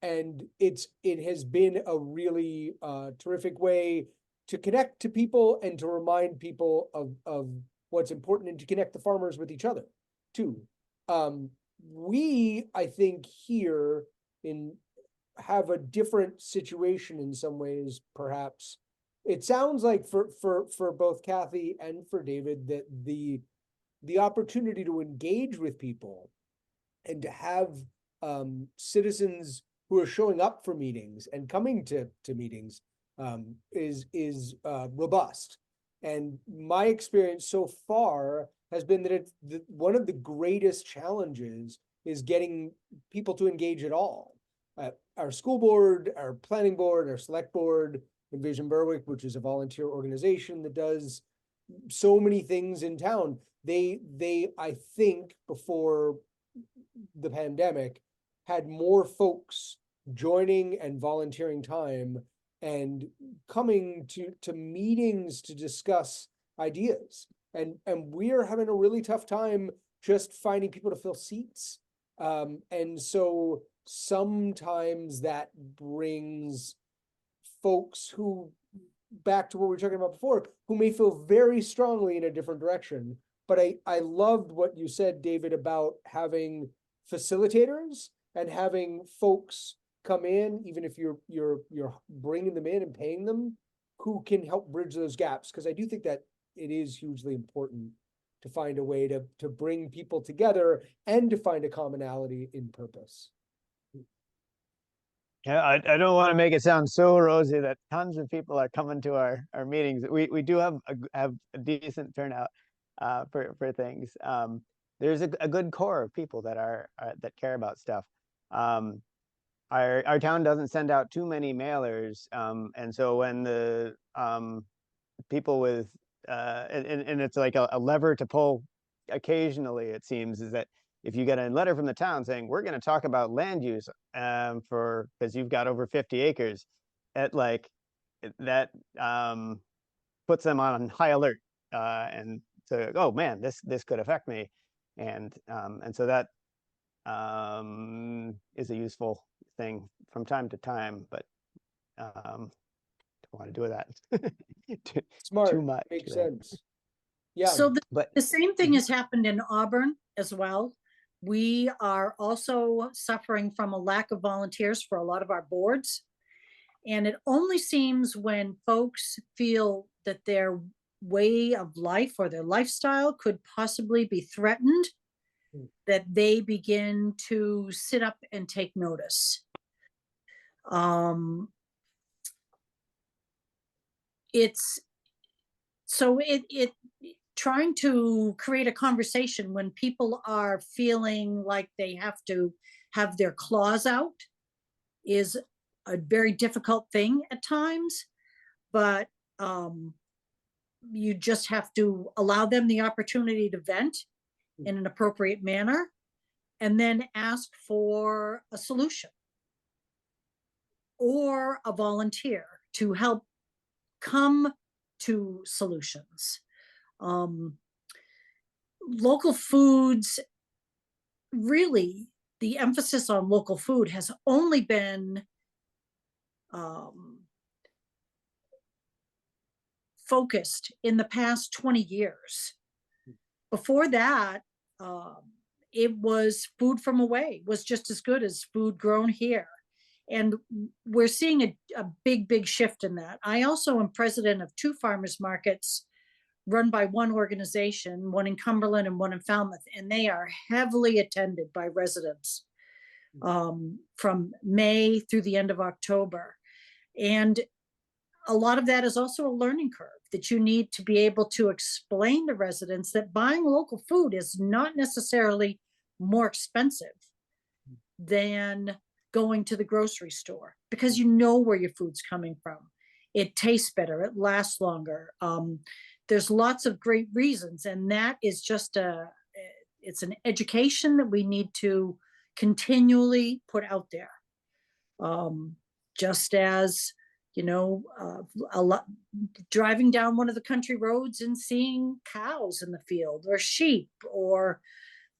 Speaker 4: And it has been a really terrific way to connect to people and to remind people of what's important, and to connect the farmers with each other too. We, I think, here have a different situation in some ways, perhaps. It sounds like for both Kathy and for David that the opportunity to engage with people and to have citizens who are showing up for meetings and coming to meetings is robust. And my experience so far has been that one of the greatest challenges is getting people to engage at all. Our school board, our planning board, our select board, Envision Berwick, which is a volunteer organization that does so many things in town. They, I think, before the pandemic, had more folks joining and volunteering time and coming to meetings to discuss ideas. And we're having a really tough time just finding people to fill seats. And so sometimes that brings folks who, back to what we were talking about before, who may feel very strongly in a different direction. But I loved what you said, David, about having facilitators and having folks come in, even if you're bringing them in and paying them, who can help bridge those gaps. Because I do think that it is hugely important to find a way to bring people together and to find a commonality in purpose.
Speaker 5: Yeah, I don't want to make it sound so rosy that tons of people are coming to our meetings. We do have a decent turnout for things. There's a good core of people that that care about stuff. Our town doesn't send out too many mailers, and so when the people with and it's like a lever to pull occasionally, it seems, is that if you get a letter from the town saying we're going to talk about land use because you've got over 50 acres, that puts them on high alert, and so, oh man, this could affect me, and so that is a useful thing from time to time, but don't want to do that
Speaker 4: Smart,
Speaker 5: too much.
Speaker 4: makes
Speaker 5: right?
Speaker 4: sense. Yeah,
Speaker 3: So
Speaker 5: But
Speaker 3: the same thing has happened in Auburn as well. We are also suffering from a lack of volunteers for a lot of our boards. And it only seems when folks feel that their way of life or their lifestyle could possibly be threatened that they begin to sit up and take notice. It's so it trying to create a conversation when people are feeling like they have to have their claws out is a very difficult thing at times, but you just have to allow them the opportunity to vent in an appropriate manner and then ask for a solution or a volunteer to help come to solutions. Local foods, really, the emphasis on local food has only been focused in the past 20 years. Before that, it was food from away was just as good as food grown here. And we're seeing a big shift in that. I also am president of 2 farmers markets run by one organization, one in Cumberland and one in Falmouth, and they are heavily attended by residents from May through the end of October. And a lot of that is also a learning curve that you need to be able to explain to residents that buying local food is not necessarily more expensive than going to the grocery store, because you know where your food's coming from. It tastes better, it lasts longer. There's lots of great reasons, and that is just it's an education that we need to continually put out there. Just as, you know, driving down one of the country roads and seeing cows in the field or sheep, or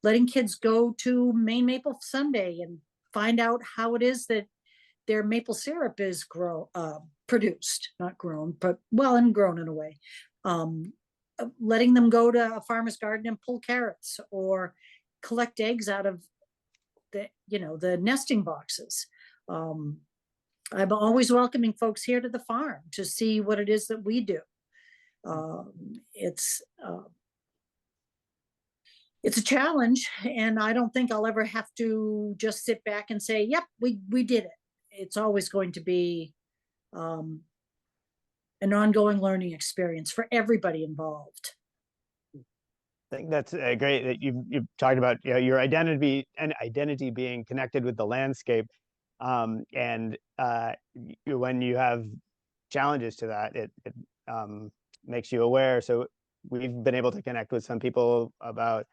Speaker 3: letting kids go to Maine Maple Sunday and find out how it is that their maple syrup is produced, not grown, but well, and grown in a way. Letting them go to a farmer's garden and pull carrots or collect eggs out of the nesting boxes. I'm always welcoming folks here to the farm to see what it is that we do. It's a challenge, and I don't think I'll ever have to just sit back and say, yep, we did it. It's always going to be an ongoing learning experience for everybody involved.
Speaker 5: think that's great that you've talked about, you know, your identity being connected with the landscape, and when you have challenges to that, it makes you aware. So we've been able to connect with some people about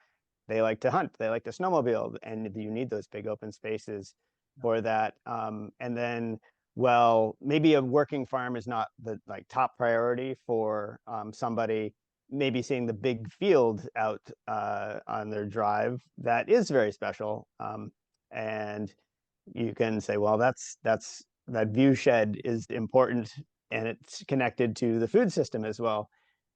Speaker 5: they like to hunt, they like to snowmobile, and you need those big open spaces for that. And then, well, maybe a working farm is not the top priority for somebody. Maybe seeing the big field out on their drive, that is very special. And you can say, well, that view shed is important, and it's connected to the food system as well.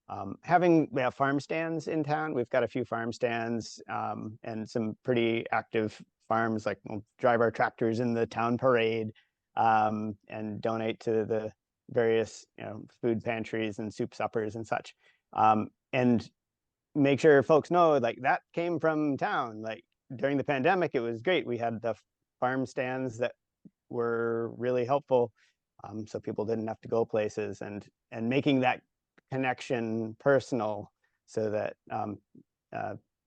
Speaker 5: We have farm stands in town. We've got a few farm stands and some pretty active farms, like we'll drive our tractors in the town parade and donate to the various, you know, food pantries and soup suppers and such. And make sure folks know, like, that came from town. Like during the pandemic, it was great. We had the farm stands that were really helpful, so people didn't have to go places, and making that connection personal, so that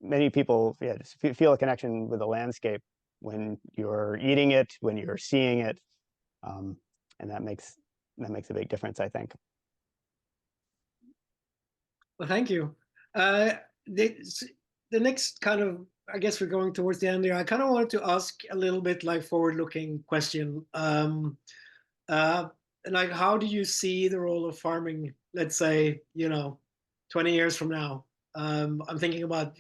Speaker 5: many people, yeah, just feel a connection with the landscape when you're eating it, when you're seeing it, and that makes a big difference, I think.
Speaker 1: Well, thank you. The next kind of, I guess we're going towards the end here. I kind of wanted to ask a little bit like forward-looking question. Like, how do you see the role of farming, let's say, 20 years from now? I'm thinking about,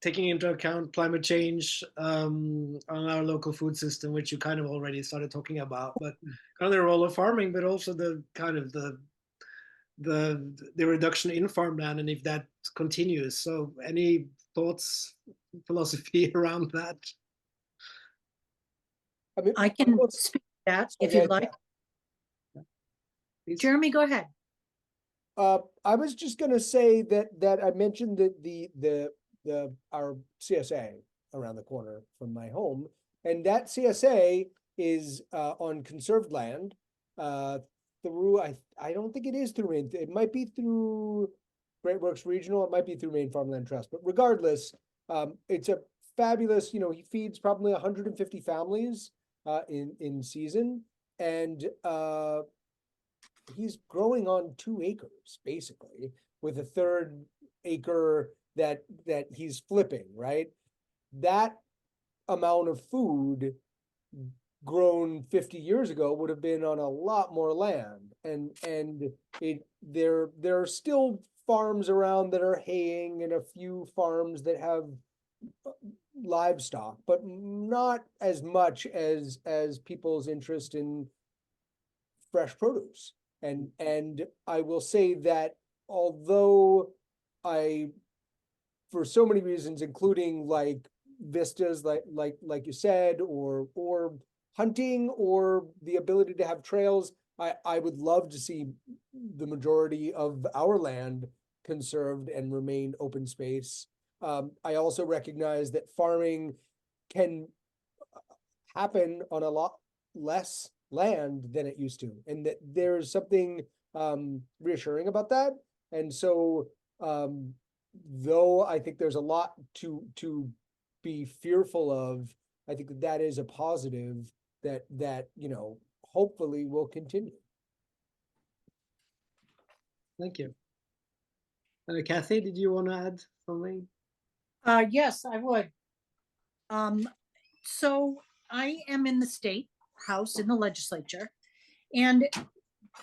Speaker 1: taking into account climate change on our local food system, which you kind of already started talking about, but kind of the role of farming, but also the kind of the reduction in farmland, and if that continues. So any thoughts, philosophy around that?
Speaker 4: I mean,
Speaker 3: I can speak to that if you'd like.
Speaker 1: Please.
Speaker 3: Jeremy, go ahead.
Speaker 4: I was just going to say that I mentioned that our CSA around the corner from my home, and that CSA is on conserved land through, I don't think it is through Maine. It might be through Great Works Regional. It might be through Maine Farmland Trust. But regardless, it's a fabulous. He feeds probably 150 families in season, and he's growing on 2 acres basically, with a 3rd acre that he's flipping, right? That amount of food grown 50 years ago would have been on a lot more land, and there are still farms around that are haying, and a few farms that have livestock, but not as much as people's interest in fresh produce. And I will say that although for so many reasons, including like vistas, like you said, or hunting, or the ability to have trails, I would love to see the majority of our land conserved and remain open space. I also recognize that farming can happen on a lot less land than it used to, and that there's something reassuring about that. And so though I think there's a lot to be fearful of, I think that is a positive that hopefully will continue.
Speaker 1: Thank you. Kathy, did you want to add something?
Speaker 3: Yes, I would. So I am in the state house in the legislature, and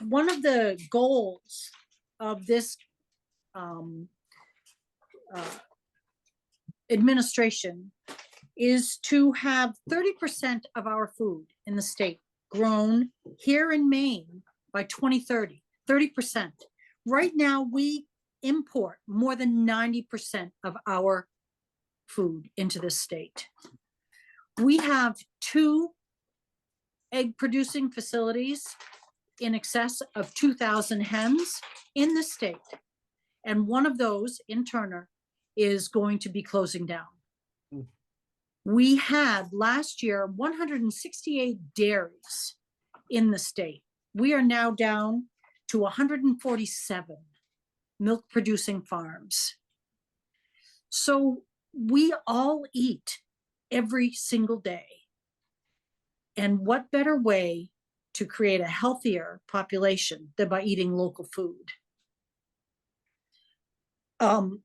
Speaker 3: one of the goals of this administration is to have 30% of our food in the state grown here in Maine by 2030, 30%. Right now, we import more than 90% of our food into this state. We have 2 egg producing facilities in excess of 2,000 hens in the state. And one of those in Turner is going to be closing down. We had last year 168 dairies in the state. We are now down to 147 milk producing farms. So we all eat every single day. And what better way to create a healthier population than by eating local food? 2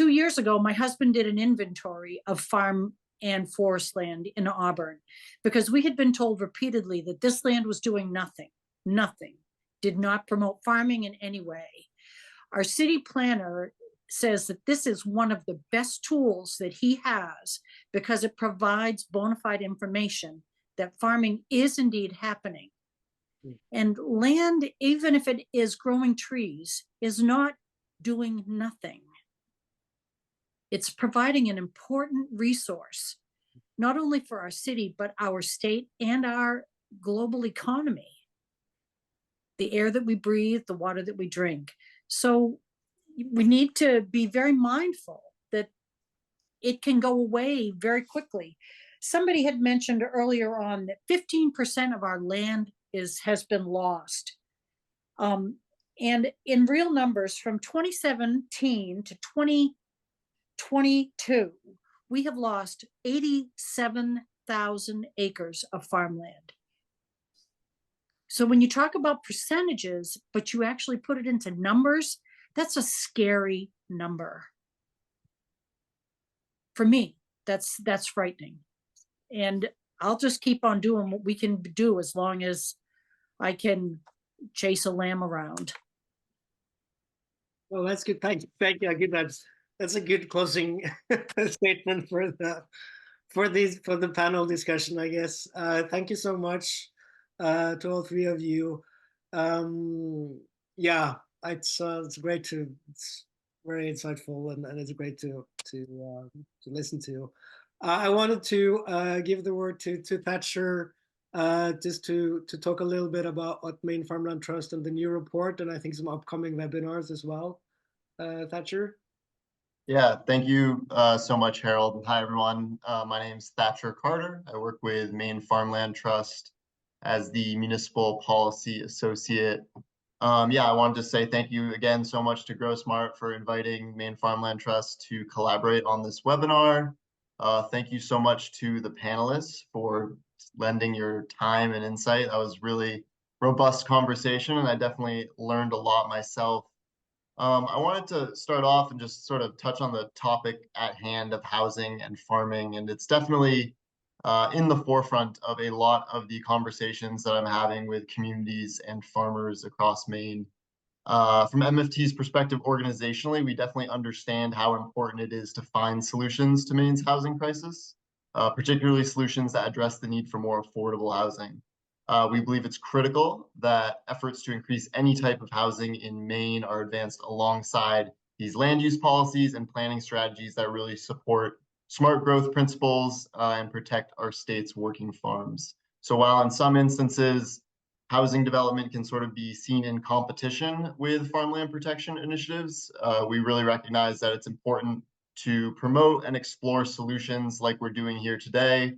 Speaker 3: years ago, my husband did an inventory of farm and forest land in Auburn because we had been told repeatedly that this land was doing nothing, did not promote farming in any way. Our city planner says that this is one of the best tools that he has because it provides bona fide information that farming is indeed happening. And land, even if it is growing trees, is not doing nothing. It's providing an important resource, not only for our city, but our state and our global economy. The air that we breathe, the water that we drink. So we need to be very mindful that it can go away very quickly. Somebody had mentioned earlier on that 15% of our land has been lost. And in real numbers, from 2017 to 2022, we have lost 87,000 acres of farmland. So when you talk about percentages, but you actually put it into numbers, that's a scary number. For me, that's frightening. And I'll just keep on doing what we can do as long as I can chase a lamb around.
Speaker 1: Well, that's good. Thank you. Thank you. I think that's a good closing statement for the panel discussion, I guess. Thank you so much to all three of you. Yeah, it's great it's very insightful and it's great to listen to. I wanted to give the word to Thatcher just to talk a little bit about what Maine Farmland Trust and the new report, and I think some upcoming webinars as well. Thatcher.
Speaker 6: Yeah, thank you so much, Harold. Hi, everyone. My name is Thatcher Carter. I work with Maine Farmland Trust as the Municipal Policy Associate. Yeah, I wanted to say thank you again so much to GrowSmart for inviting Maine Farmland Trust to collaborate on this webinar. Thank you so much to the panelists for lending your time and insight. That was really robust conversation, and I definitely learned a lot myself. I wanted to start off and just sort of touch on the topic at hand of housing and farming, and it's definitely in the forefront of a lot of the conversations that I'm having with communities and farmers across Maine. From MFT's perspective organizationally, we definitely understand how important it is to find solutions to Maine's housing crisis, particularly solutions that address the need for more affordable housing. We believe it's critical that efforts to increase any type of housing in Maine are advanced alongside these land use policies and planning strategies that really support smart growth principles and protect our state's working farms. So while in some instances, housing development can sort of be seen in competition with farmland protection initiatives, we really recognize that it's important to promote and explore solutions like we're doing here today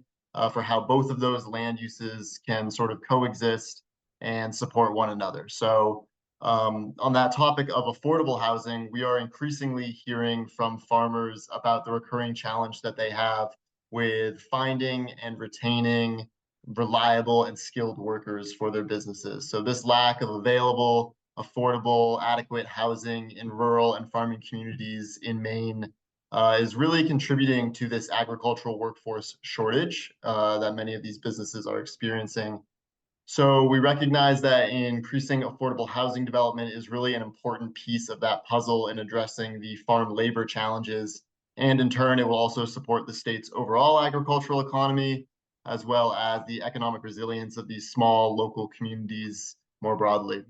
Speaker 6: for how both of those land uses can sort of coexist and support one another. So on that topic of affordable housing, we are increasingly hearing from farmers about the recurring challenge that they have with finding and retaining reliable and skilled workers for their businesses. So this lack of available, affordable, adequate housing in rural and farming communities in Maine is really contributing to this agricultural workforce shortage that many of these businesses are experiencing. So we recognize that increasing affordable housing development is really an important piece of that puzzle in addressing the farm labor challenges. And in turn, it will also support the state's overall agricultural economy, as well as the economic resilience of these small local communities more broadly.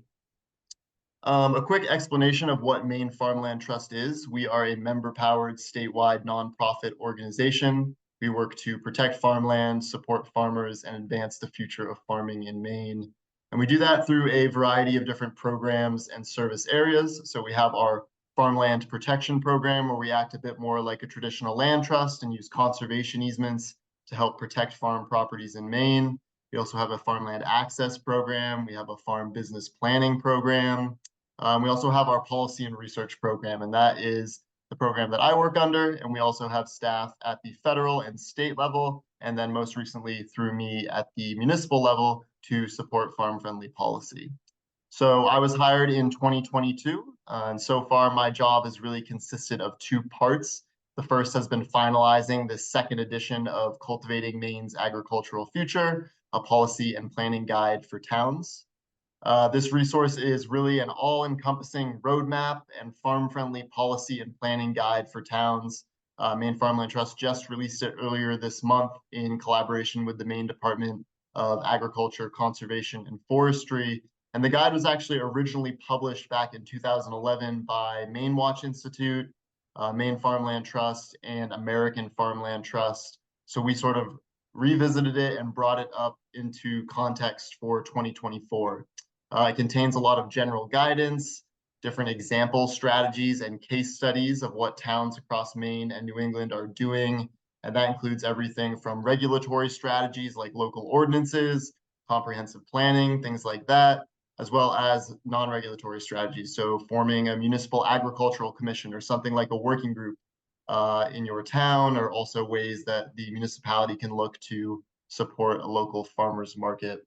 Speaker 6: A quick explanation of what Maine Farmland Trust is. We are a member-powered statewide nonprofit organization. We work to protect farmland, support farmers, and advance the future of farming in Maine. And we do that through a variety of different programs and service areas. So we have our farmland protection program, where we act a bit more like a traditional land trust and use conservation easements to help protect farm properties in Maine. We also have a farmland access program. We have a farm business planning program. We also have our policy and research program, and that is the program that I work under, and we also have staff at the federal and state level, and then most recently through me at the municipal level to support farm-friendly policy. So I was hired in 2022, and so far my job has really consisted of two parts. The first has been finalizing the second edition of Cultivating Maine's Agricultural Future, a policy and planning guide for towns. This resource is really an all-encompassing roadmap and farm-friendly policy and planning guide for towns. Maine Farmland Trust just released it earlier this month in collaboration with the Maine Department of Agriculture, Conservation, and Forestry. And the guide was actually originally published back in 2011 by Maine Watch Institute, Maine Farmland Trust, and American Farmland Trust. So we sort of revisited it and brought it up into context for 2024. It contains a lot of general guidance, different example strategies and case studies of what towns across Maine and New England are doing. And that includes everything from regulatory strategies like local ordinances, comprehensive planning, things like that, as well as non-regulatory strategies. So forming a municipal agricultural commission or something like a working group in your town, or also ways that the municipality can look to support a local farmers market.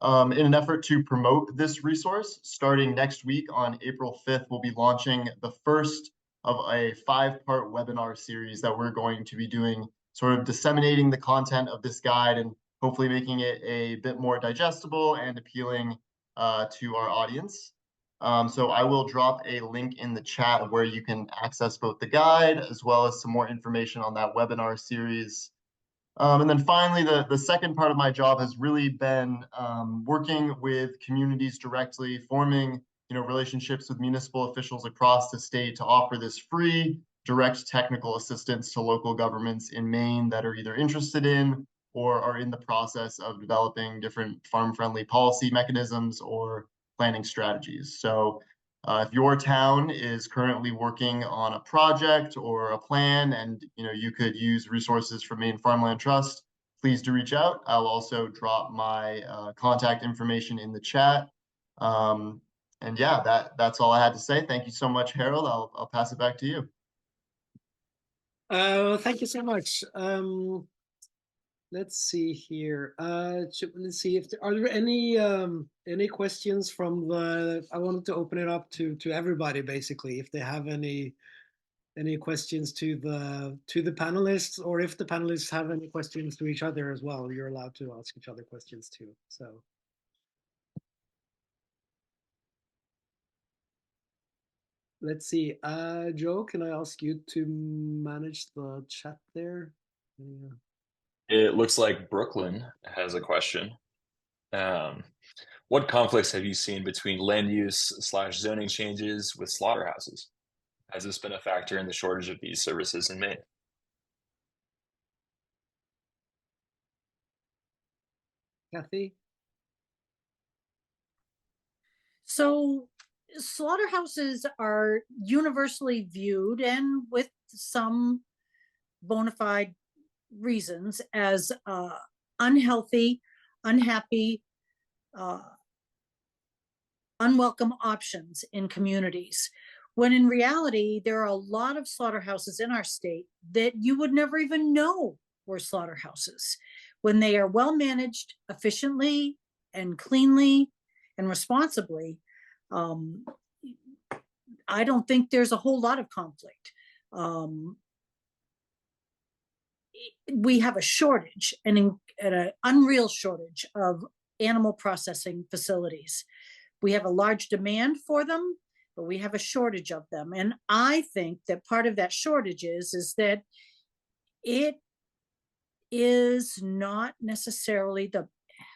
Speaker 6: In an effort to promote this resource, starting next week on April 5th, we'll be launching the first of a 5-part webinar series that we're going to be doing, sort of disseminating the content of this guide and hopefully making it a bit more digestible and appealing to our audience. So I will drop a link in the chat where you can access both the guide as well as some more information on that webinar series. And then finally, the second part of my job has really been working with communities directly, forming relationships with municipal officials across the state to offer this free, direct technical assistance to local governments in Maine that are either interested in or are in the process of developing different farm-friendly policy mechanisms or planning strategies. So if your town is currently working on a project or a plan and you could use resources from Maine Farmland Trust, please do reach out. I'll also drop my contact information in the chat. And yeah, that's all I had to say. Thank you so much, Harold. I'll pass it back to you.
Speaker 1: Thank you so much. Let's see here. Let's see if are there any questions from the. I wanted to open it up to everybody basically. If they have any questions to the panelists, or if the panelists have any questions to each other as well, you're allowed to ask each other questions too. So. Let's see. Joe, can I ask you to manage the chat there? Yeah.
Speaker 2: It looks like Brooklyn has a question. What conflicts have you seen between land use / zoning changes with slaughterhouses? Has this been a factor in the shortage of these services in Maine?
Speaker 1: Kathy?
Speaker 3: So slaughterhouses are universally viewed, and with some bona fide reasons, as unhealthy, unhappy, unwelcome options in communities, when in reality there are a lot of slaughterhouses in our state that you would never even know were slaughterhouses. When they are well managed, efficiently and cleanly and responsibly, I don't think there's a whole lot of conflict. We have a shortage, an unreal shortage of animal processing facilities. We have a large demand for them, but we have a shortage of them. And I think that part of that shortage is that it is not necessarily the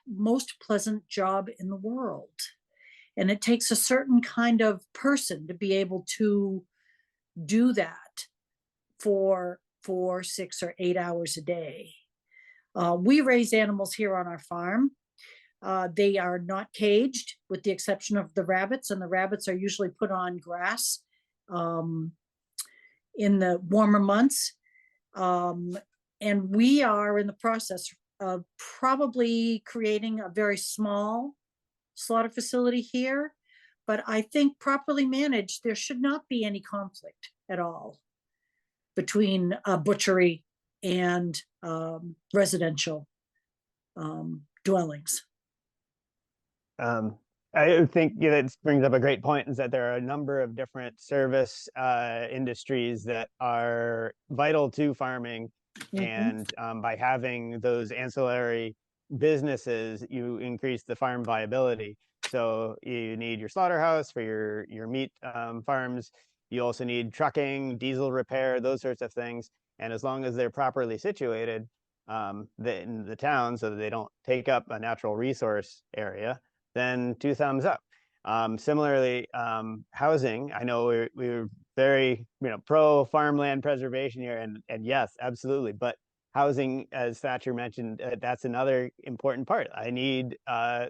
Speaker 3: most pleasant job in the world. And it takes a certain kind of person to be able to do that for 4, 6, or 8 hours a day. We raise animals here on our farm. They are not caged, with the exception of the rabbits, and the rabbits are usually put on grass in the warmer months. And we are in the process of probably creating a very small slaughter facility here, but I think properly managed, there should not be any conflict at all. between a butchery and residential dwellings.
Speaker 5: I think that brings up a great point, is that there are a number of different service industries that are vital to farming. And by having those ancillary businesses, you increase the farm viability. So you need your slaughterhouse for your meat farms. You also need trucking, diesel repair, those sorts of things. And as long as they're properly situated in the town so that they don't take up a natural resource area, then 2 thumbs up. Similarly, housing, I know we were very pro farmland preservation here, and yes, absolutely. But housing, as Thatcher mentioned, that's another important part. I need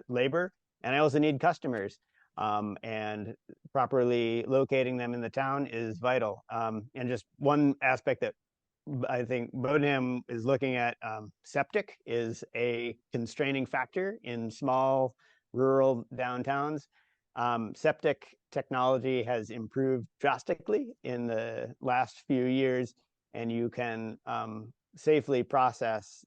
Speaker 5: labor, and I also need customers. And properly locating them in the town is vital. And just one aspect that I think Bodham is looking at, septic is a constraining factor in small rural downtowns. Septic technology has improved drastically in the last few years, and you can safely process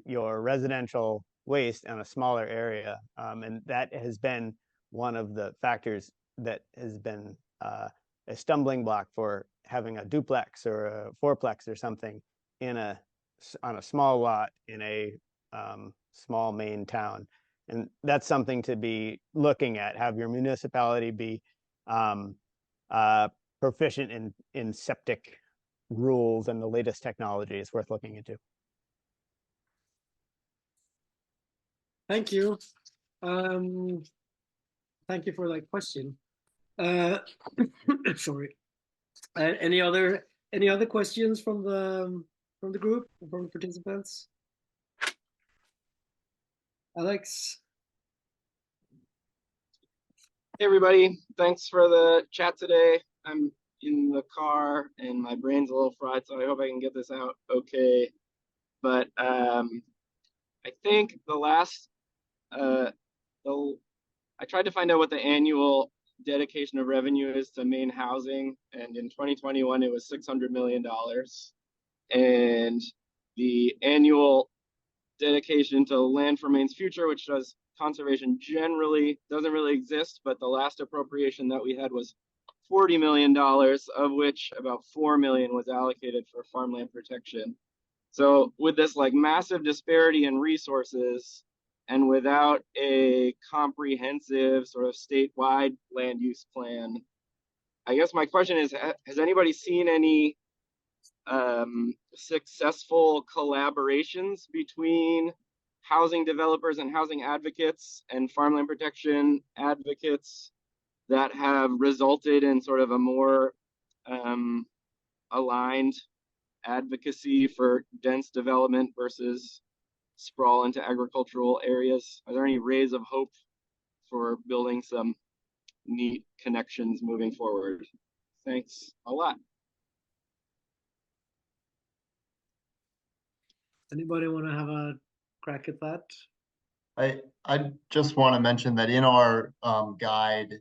Speaker 5: your residential waste in a smaller area. And that has been one of the factors that has been a stumbling block for having a duplex or a fourplex or something on a small lot in a small Maine town. And that's something to be looking at. Have your municipality be proficient in septic rules and the latest technology is worth looking into.
Speaker 1: Thank you. Thank you for that question. Sorry. Any other questions from the group, from the participants? Alex.
Speaker 7: Hey everybody, thanks for the chat today. I'm in the car and my brain's a little fried, so I hope I can get this out okay. But I think the last, I tried to find out what the annual dedication of revenue is to Maine housing, and in 2021 it was $600 million. And the annual dedication to Land for Maine's Future, which does conservation generally, doesn't really exist, but the last appropriation that we had was $40 million, of which about $4 million was allocated for farmland protection. So with this like massive disparity in resources and without a comprehensive sort of statewide land use plan, I guess my question is, has anybody seen any successful collaborations between housing developers and housing advocates and farmland protection advocates that have resulted in sort of a more aligned advocacy for dense development versus sprawl into agricultural areas? Are there any rays of hope for building some neat connections moving forward? Thanks a lot.
Speaker 1: Anybody want to have a crack at that?
Speaker 6: I just want to mention that in our guide,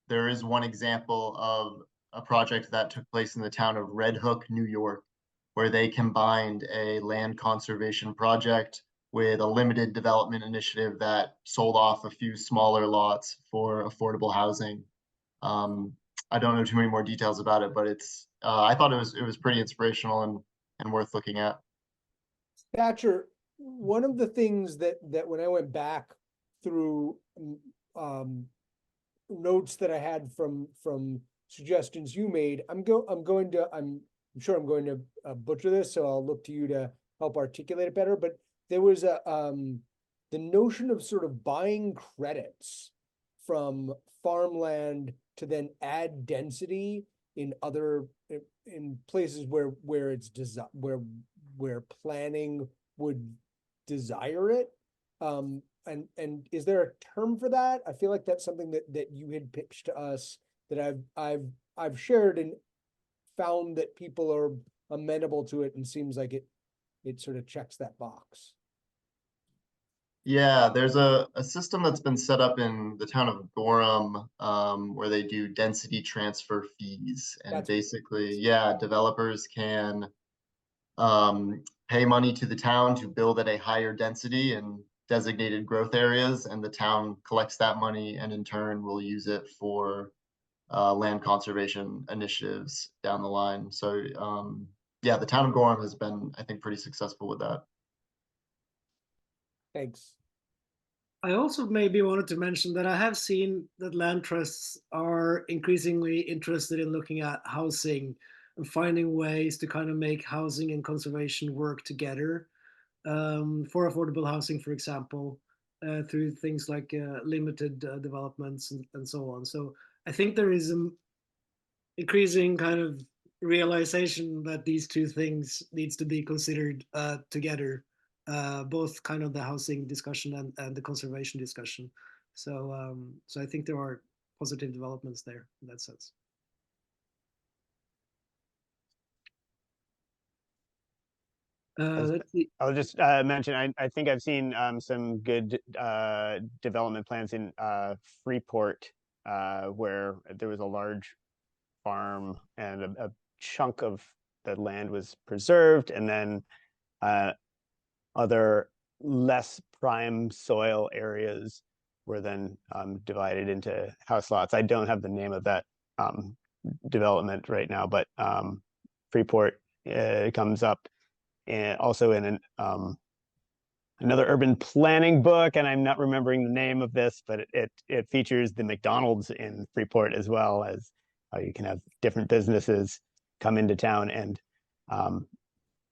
Speaker 6: there is one example of a project that took place in the town of Red Hook, New York, where they combined a land conservation project with a limited development initiative that sold off a few smaller lots for affordable housing. I don't know too many more details about it, but it's I thought it was pretty inspirational and worth looking at.
Speaker 4: Thatcher, one of the things that when I went back through notes that I had from suggestions you made, I'm sure I'm going to butcher this, so I'll look to you to help articulate it better. But there was the notion of sort of buying credits from farmland to then add density in places where it's where planning would desire it. And is there a term for that? I feel like that's something that you had pitched to us that I've shared and found that people are amenable to it, and seems like it sort of checks that box.
Speaker 6: Yeah, there's a system that's been set up in the town of Gorham, where they do density transfer fees. And
Speaker 4: That's-
Speaker 6: basically, yeah, developers can pay money to the town to build at a higher density in designated growth areas, and the town collects that money and in turn will use it for land conservation initiatives down the line. So yeah, the town of Gorham has been, I think, pretty successful with that.
Speaker 4: Thanks.
Speaker 1: I also maybe wanted to mention that I have seen that land trusts are increasingly interested in looking at housing and finding ways to kind of make housing and conservation work together, for affordable housing, for example, through things like limited developments and so on. So I think there is an increasing kind of realization that these two things needs to be considered together, both kind of the housing discussion and the conservation discussion. So so I think there are positive developments there in that sense. Let's see.
Speaker 5: I'll just mention, I think I've seen some good development plans in Freeport, where there was a large farm and a chunk of the land was preserved, and then other less prime soil areas were then divided into house lots. I don't have the name of that development right now, but Freeport comes up and also in an another urban planning book, and I'm not remembering the name of this, but it features the McDonald's in Freeport, as well as how you can have different businesses come into town and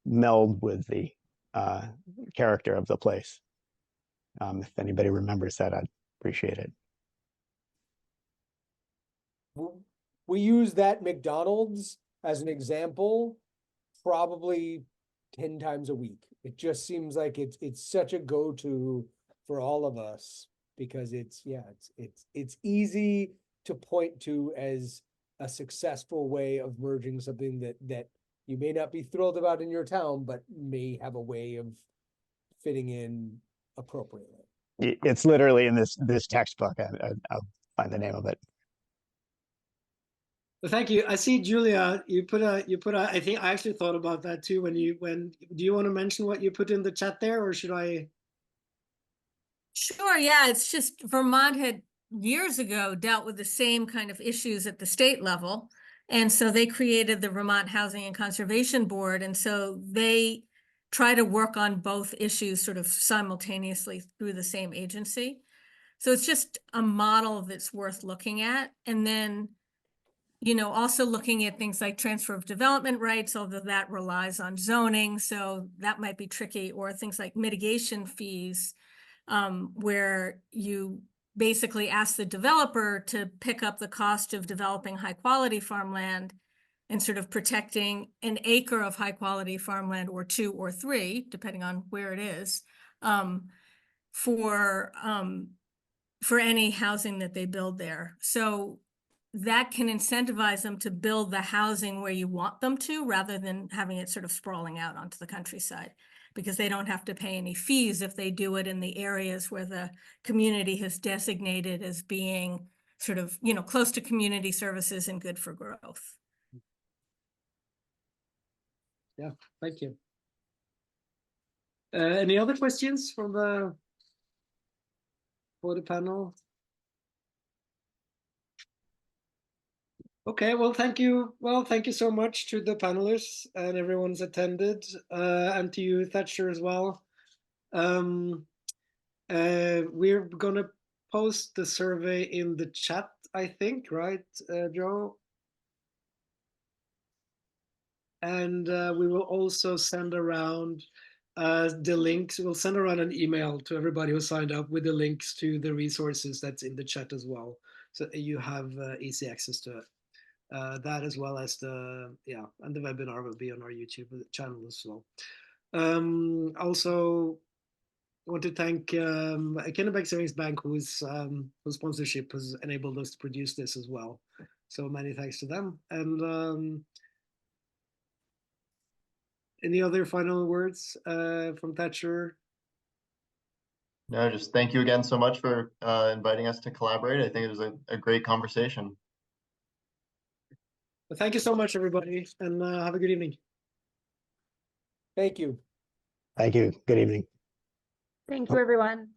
Speaker 5: meld with the character of the place. If anybody remembers that, I'd appreciate it.
Speaker 4: We use that McDonald's as an example probably 10 times a week. It just seems like it's such a go-to for all of us, because it's easy to point to as a successful way of merging something that you may not be thrilled about in your town, but may have a way of fitting in appropriately.
Speaker 5: It's literally in this textbook. I'll find the name of it.
Speaker 1: Well, thank you. I see, Julia, you put a, I think I actually thought about that too do you want to mention what you put in the chat there, or should I?
Speaker 8: Sure, yeah, it's just Vermont had years ago dealt with the same kind of issues at the state level. And so they created the Vermont Housing and Conservation Board. And so they try to work on both issues sort of simultaneously through the same agency. So it's just a model that's worth looking at. And then, you know, also looking at things like transfer of development rights, although that relies on zoning, so that might be tricky, or things like mitigation fees, where you basically ask the developer to pick up the cost of developing high quality farmland and sort of protecting an acre of high quality farmland, or 2 or 3, depending on where it is, for any housing that they build there. So that can incentivize them to build the housing where you want them to, rather than having it sort of sprawling out onto the countryside, because they don't have to pay any fees if they do it in the areas where the community has designated as being sort of, you know, close to community services and good for growth.
Speaker 1: Yeah, thank you. Any other questions for the panel? Okay, well, thank you. Well, thank you so much to the panelists and everyone's attended, and to you, Thatcher, as well. We're gonna post the survey in the chat, I think, right, Joe? And we will also send around the links. We'll send around an email to everybody who signed up with the links to the resources that's in the chat as well, so you have easy access to it. That, as well as and the webinar will be on our YouTube channel as well. Also want to thank Kennebec Savings Bank, whose sponsorship has enabled us to produce this as well. So many thanks to them. And any other final words from Thatcher?
Speaker 6: No, just thank you again so much for inviting us to collaborate. I think it was a great conversation.
Speaker 1: But thank you so much, everybody, and have a good evening.
Speaker 4: Thank you.
Speaker 5: Thank you. Good evening.
Speaker 9: Thank you, everyone.